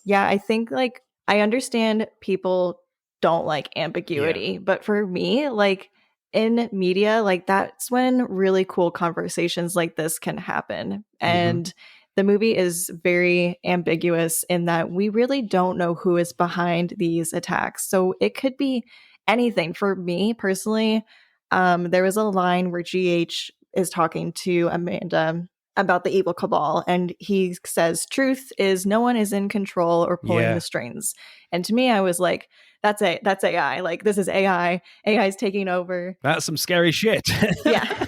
yeah, I think like I understand people don't like ambiguity, but for me, like in media, like that's when really cool conversations like this can happen. And the movie is very ambiguous in that we really don't know who is behind these attacks. So it could be anything. For me personally, there was a line where GH is talking to Amanda about the evil cabal, and he says truth is no one is in control or pulling the strings. And to me, I was like, that's AI. Like, this is AI is taking over. That's some scary shit. Yeah.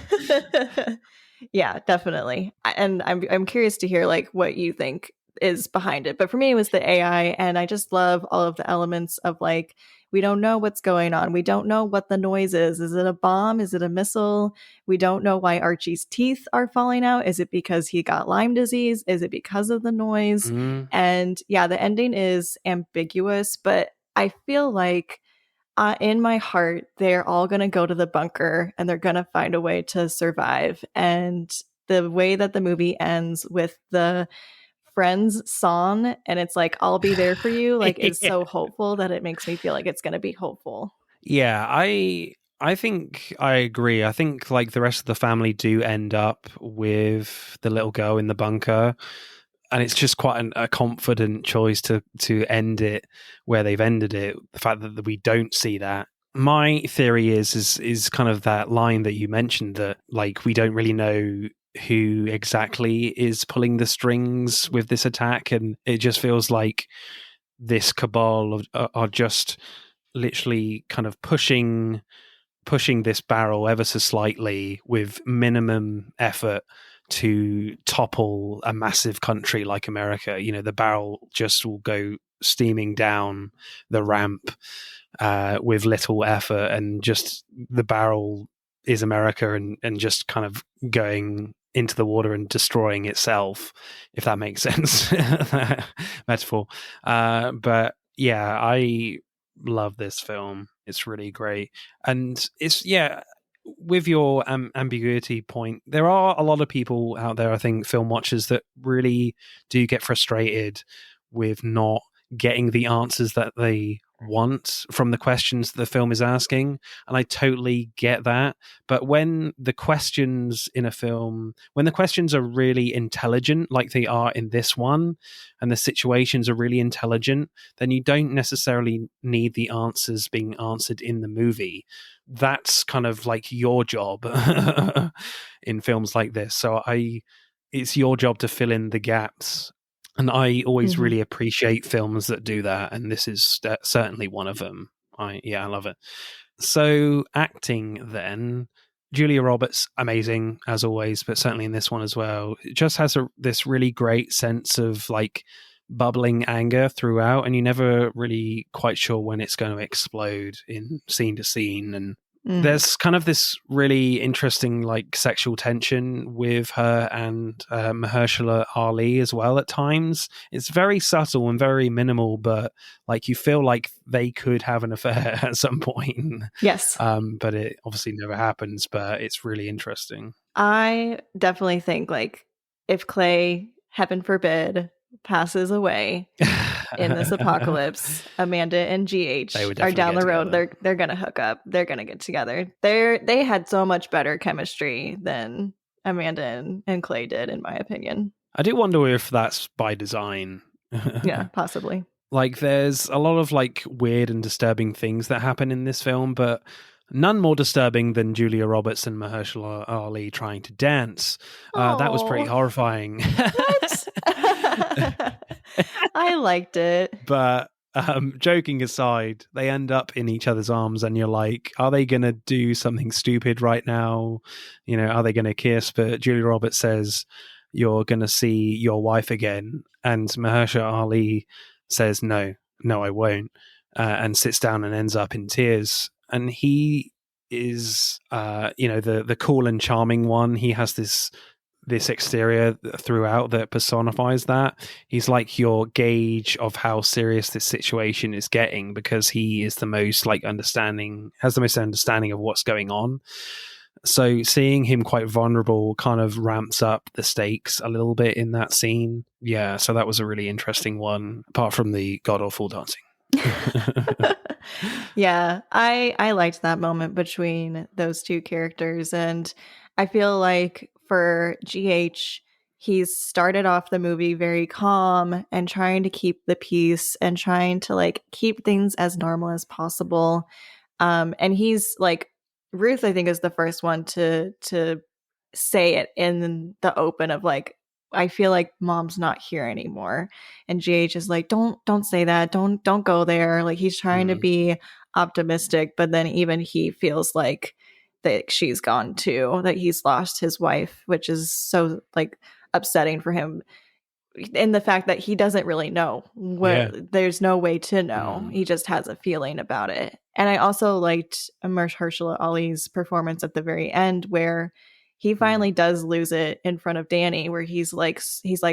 Yeah, definitely. And I'm curious to hear like what you think is behind it. But for me, it was the AI, and I just love all of the elements of like, we don't know what's going on. We don't know what the noise is. Is it a bomb? Is it a missile? We don't know why Archie's teeth are falling out. Is it because he got Lyme disease? Is it because of the noise? And yeah, the ending is ambiguous, but I feel like in my heart, they're all going to go to the bunker and they're going to find a way to survive. And the way that the movie ends with the Friends song, and it's like, I'll be there for you, like, is so hopeful that it makes me feel like it's going to be hopeful. Yeah, I think I agree. I think like the rest of the family do end up with the little girl in the bunker, and it's just quite a confident choice to end it where they've ended it. The fact that we don't see that. My theory is kind of that line that you mentioned, that like we don't really know who exactly is pulling the strings with this attack, and it just feels like this cabal are just literally kind of pushing this barrel ever so slightly with minimum effort to topple a massive country like America. The barrel just will go steaming down the ramp with little effort, and just the barrel is America, and just kind of going into the water and destroying itself, if that makes sense. Metaphor. But yeah, I love this film. It's really great. And it's, with your ambiguity point, there are a lot of people out there, I think, film watchers, that really do get frustrated with not getting the answers that they want from the questions the film is asking, and I totally get that. But when the questions in a film, when the questions are really intelligent, like they are in this one, and the situations are really intelligent, then you don't necessarily need the answers being answered in the movie. That's kind of like your job in films like this. So it's your job to fill in the gaps. And I always Mhm. really appreciate films that do that, and this is certainly one of them. I love it. So acting then, Julia Roberts, amazing as always, but certainly in this one as well, it just has this really great sense of like bubbling anger throughout, and you're never really quite sure when it's going to explode in scene to scene. And Mm. there's kind of this really interesting like sexual tension with her and Mahershala Ali as well at times. It's very subtle and very minimal, but like you feel like they could have an affair at some point. Yes. But it obviously never happens, but it's really interesting. I definitely think, like, if Clay, heaven forbid, passes away in this apocalypse, Amanda and GH They would are definitely down get the road. together. They're gonna hook up. They're gonna get together. They had so much better chemistry than Amanda and Clay did, in my opinion. I do wonder if that's by design. Yeah, possibly. Like there's a lot of like weird and disturbing things that happen in this film, but none more disturbing than Julia Roberts and Mahershala Ali trying to dance. That was pretty Oh, horrifying. what? I liked it. But joking aside, they end up in each other's arms, and you're like, are they going to do something stupid right now? You know, are they going to kiss? But Julia Roberts says, you're going to see your wife again. And Mahershala Ali says, no, I won't. And sits down and ends up in tears. And he is, the cool and charming one. He has this exterior throughout that personifies that. He's like your gauge of how serious this situation is getting, because he is the most like has the most understanding of what's going on. So seeing him quite vulnerable kind of ramps up the stakes a little bit in that scene. Yeah, so that was a really interesting one, apart from the god awful dancing. Yeah, I liked that moment between those two characters, and I feel like for GH, he's started off the movie very calm and trying to keep the peace and trying to like keep things as normal as possible. And he's like, Ruth, I think, is the first one to say it in the open of like, I feel like mom's not here anymore. And GH is like, don't say that. Don't go there. Like he's trying to be optimistic, but then even he feels like that she's gone too, that he's lost his wife, which is so like upsetting for him. In the fact that he doesn't really know there's no way to know. He just has a feeling about it. And I also liked Mahershala Ali's performance at the very end, where he finally does lose it in front of Danny, where he's like,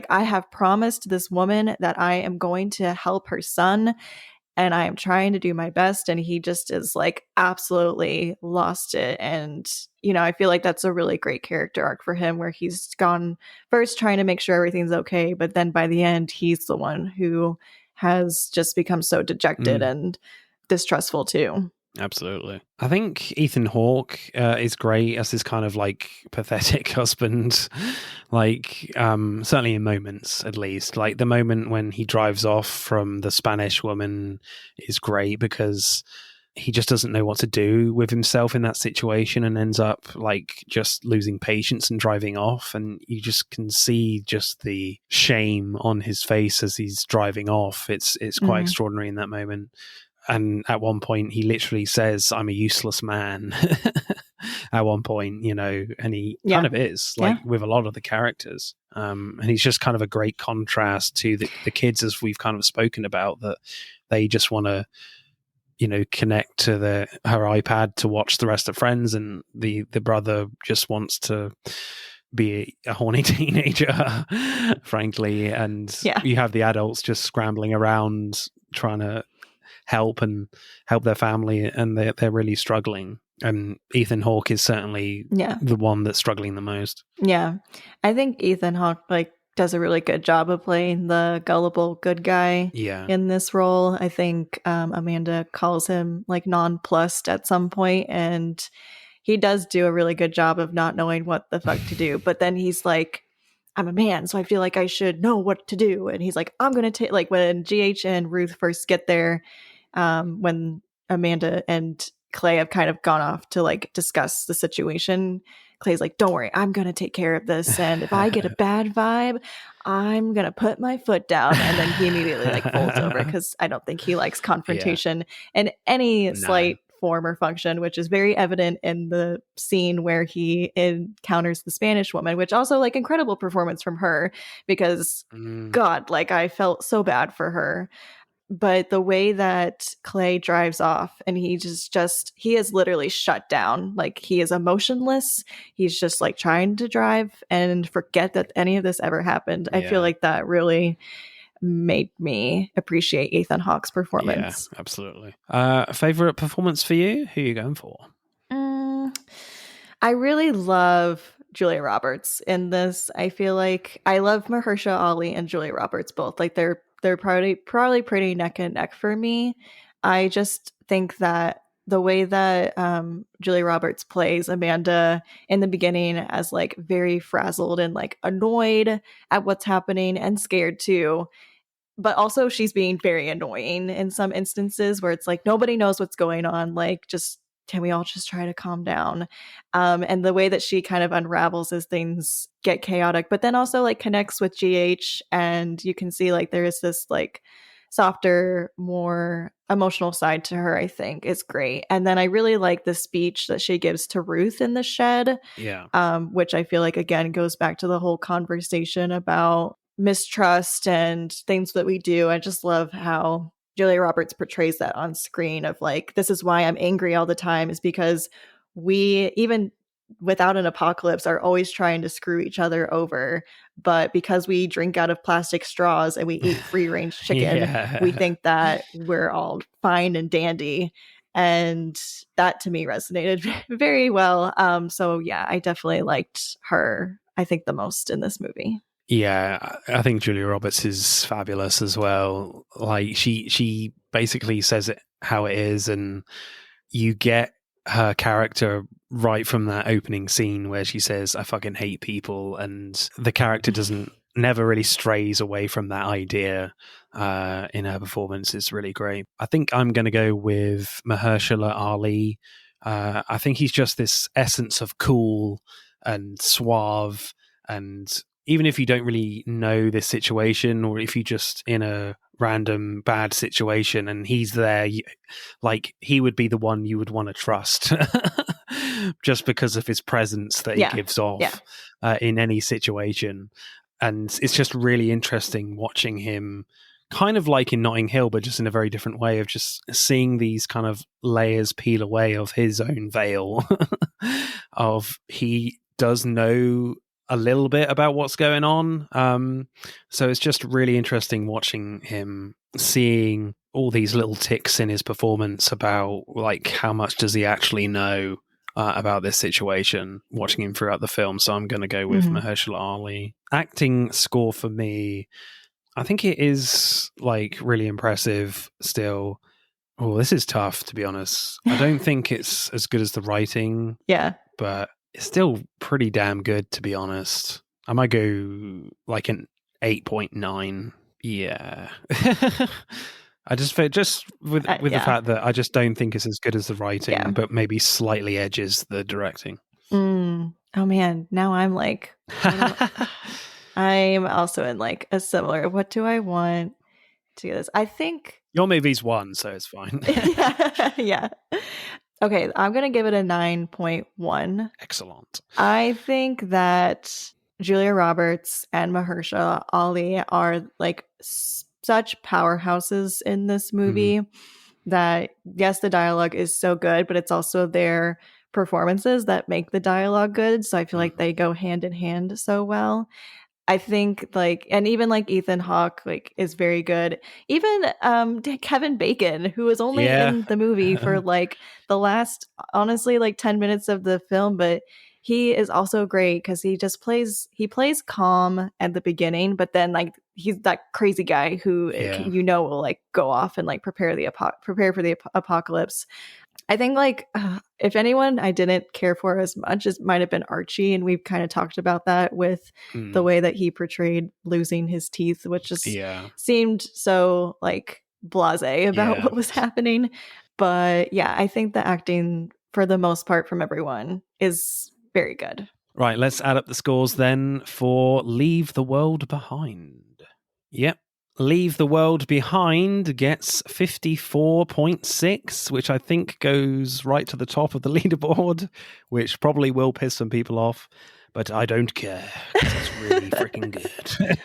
I have promised this woman that I am going to help her son, and I am trying to do my best. And he just is like absolutely lost it. And, I feel like that's a really great character arc for him, where he's gone first trying to make sure everything's okay. But then by the end, he's the one who has just become so dejected and distrustful too. Absolutely. I think Ethan Hawke is great as this kind of like pathetic husband, like certainly in moments at least. Like the moment when he drives off from the Spanish woman is great, because he just doesn't know what to do with himself in that situation and ends up like just losing patience and driving off. And you just can see just the shame on his face as he's driving off. It's quite extraordinary in that moment. And at one point, he literally says, I'm a useless man at one point, and he kind of is, like with a lot of the characters. And he's just kind of a great contrast to the kids, as we've kind of spoken about, that they just want to, connect to her iPad to watch the rest of Friends. And the brother just wants to be a horny teenager, frankly. And you have the adults just scrambling around trying to help their family, and they're really struggling. And Ethan Hawke is certainly the one that's struggling the most. Yeah. I think Ethan Hawke like does a really good job of playing the gullible good guy in this role. I think Amanda calls him like nonplussed at some point, and he does do a really good job of not knowing what the fuck to do. But then he's like, I'm a man, so I feel like I should know what to do. And he's like, I'm going to take, like when GH and Ruth first get there, when Amanda and Clay have kind of gone off to like discuss the situation, Clay's like, don't worry, I'm going to take care of this. And if I get a bad vibe, I'm going to put my foot down. And then he immediately like folds over because I don't think he likes confrontation in any slight form or function, which is very evident in the scene where he encounters the Spanish woman, which also like incredible performance from her because God, like I felt so bad for her. But the way that Clay drives off and he he is literally shut down. Like he is emotionless. He's just like trying to drive and forget that any of this ever happened. I feel like that really made me appreciate Ethan Hawke's performance. Yeah, absolutely. Favorite performance for you? Who are you going for? I really love Julia Roberts in this. I feel like I love Mahershala Ali and Julia Roberts both. Like they're probably pretty neck and neck for me. I just think that the way that Julia Roberts plays Amanda in the beginning as like very frazzled and like annoyed at what's happening and scared too. But also she's being very annoying in some instances where it's like nobody knows what's going on. Like, just can we all just try to calm down? And the way that she kind of unravels as things get chaotic, but then also like connects with GH, and you can see like there is this like softer, more emotional side to her, I think is great. And then I really like the speech that she gives to Ruth in the shed, which I feel like again goes back to the whole conversation about mistrust and things that we do. I just love how Julia Roberts portrays that on screen of like, this is why I'm angry all the time, is because we, even without an apocalypse, are always trying to screw each other over. But because we drink out of plastic straws and we eat free range chicken, we think that we're all fine and dandy. And that to me resonated very well. So yeah, I definitely liked her, I think, the most in this movie. Yeah, I think Julia Roberts is fabulous as well. Like she basically says it how it is, and you get her character right from that opening scene where she says, I fucking hate people, and the character never really strays away from that idea in her performance. Is really great. I think I'm going to go with Mahershala Ali. I think he's just this essence of cool and suave, and even if you don't really know this situation, or if you just in a random bad situation and he's there, like he would be the one you would want to trust just because of his presence that he gives off in any situation. And it's just really interesting watching him, kind of like in Notting Hill, but just in a very different way, of just seeing these kind of layers peel away of his own veil of he does know a little bit about what's going on. So it's just really interesting watching him, seeing all these little ticks in his performance about like how much does he actually know about this situation, watching him throughout the film. So I'm going to go with Mahershala Ali. Acting score for me, I think it is like really impressive still. Oh, this is tough, to be honest. I don't think it's as good as the writing. But it's still pretty damn good, to be honest. I might go like an 8.9. Yeah. I just feel with the fact that I just don't think it's as good as the writing, but maybe slightly edges the directing. Oh man, now I'm like, I'm also in like a similar, what do I want to get this? I think your movie's one, so it's fine. Yeah. Okay, I'm going to give it a 9.1. Excellent. I think that Julia Roberts and Mahershala Ali are like such powerhouses in this movie that, yes, the dialogue is so good, but it's also their performances that make the dialogue good. So I feel like they go hand in hand so well. I think like, and even like Ethan Hawke like is very good. Even Kevin Bacon, who was only in the movie for like the last, honestly, like 10 minutes of the film, but he is also great because he plays calm at the beginning, but then like he's that crazy guy who will like go off and like prepare for the apocalypse. I think like if anyone I didn't care for as much as might have been Archie, and we've kind of talked about that with the way that he portrayed losing his teeth, which just seemed so like blasé about what was happening. But yeah, I think the acting for the most part from everyone is very good. Right, let's add up the scores then for Leave the World Behind. Yep. Leave the World Behind gets 54.6, which I think goes right to the top of the leaderboard, which probably will piss some people off, but I don't care. It's really freaking good.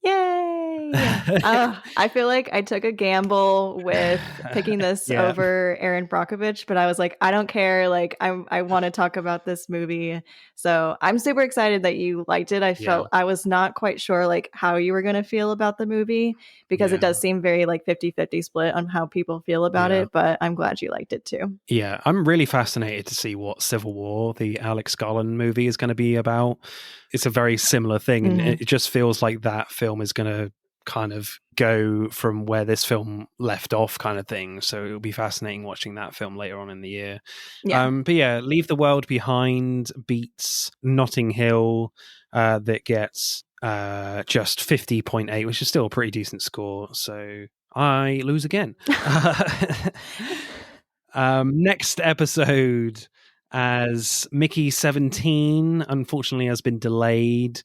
Yay! I feel like I took a gamble with picking this over Aaron Brockovich, but I was like, I don't care. Like, I want to talk about this movie. So I'm super excited that you liked it. I was not quite sure like how you were going to feel about the movie because it does seem very like 50-50 split on how people feel about it, but I'm glad you liked it too. Yeah, I'm really fascinated to see what Civil War, the Alex Garland movie, is going to be about. It's a very similar thing, and it just feels like that film is going to kind of go from where this film left off kind of thing. So it'll be fascinating watching that film later on in the year. But yeah, Leave the World Behind beats Notting Hill that gets just 50.8, which is still a pretty decent score. So I lose again. Next episode, as Mickey 17 unfortunately has been delayed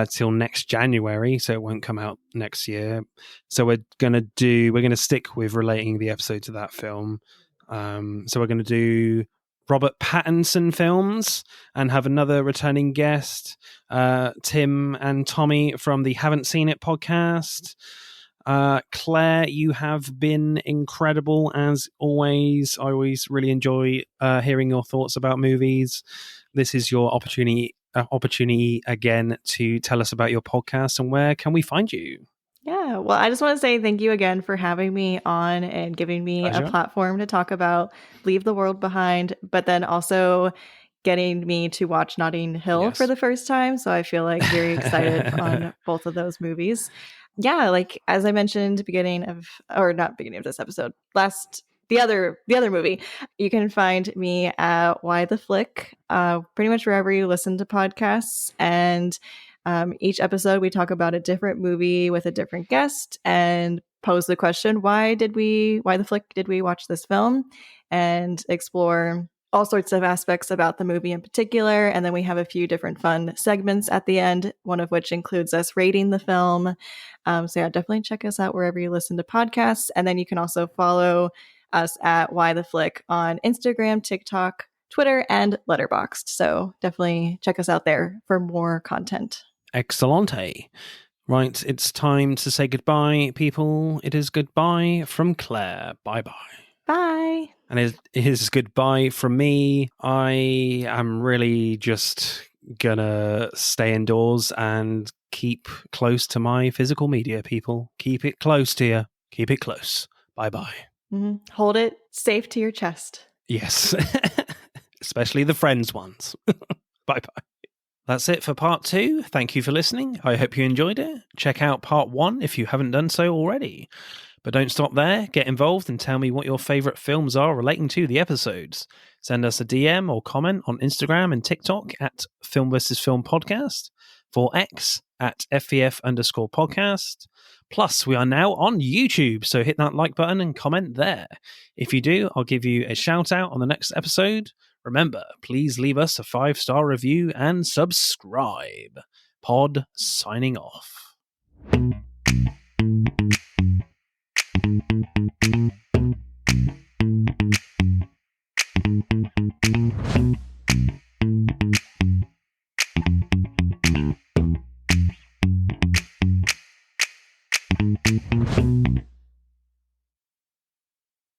till next January, so it won't come out next year. So we're gonna stick with relating the episode to that film. So we're gonna do Robert Pattinson films and have another returning guest, Tim and Tommy from the Haven't Seen It podcast. Claire, you have been incredible as always. I always really enjoy hearing your thoughts about movies. This is your opportunity again to tell us about your podcast, and where can we find you? Yeah, well, I just want to say thank you again for having me on and giving me a platform to talk about Leave the World Behind, but then also getting me to watch Notting Hill for the first time. So I feel like very excited on both of those movies. Yeah, like as I mentioned, not beginning of this episode, the other movie, you can find me at Why the Flick, pretty much wherever you listen to podcasts. And each episode we talk about a different movie with a different guest and pose the question, why the flick did we watch this film, and explore all sorts of aspects about the movie in particular. And then we have a few different fun segments at the end, one of which includes us rating the film. So yeah, definitely check us out wherever you listen to podcasts. And then you can also follow us at Why the Flick on Instagram, TikTok, Twitter, and Letterboxd. So definitely check us out there for more content. Excellente. Right, it's time to say goodbye, people. It is goodbye from Claire. Bye-bye. Bye. And it is goodbye from me. I am really just gonna stay indoors and keep close to my physical media, people. Keep it close to you. Keep it close. Bye-bye. Mm-hmm. Hold it safe to your chest. Yes. Especially the friends ones. Bye-bye. That's it for part 2. Thank you for listening. I hope you enjoyed it. Check out part 1 if you haven't done so already. But don't stop there. Get involved and tell me what your favourite films are relating to the episodes. Send us a DM or comment on Instagram and TikTok at Film vs. Film Podcast, for X at FVF_podcast. Plus, we are now on YouTube, so hit that like button and comment there. If you do, I'll give you a shout out on the next episode. Remember, please leave us a 5-star review and subscribe. Pod signing off.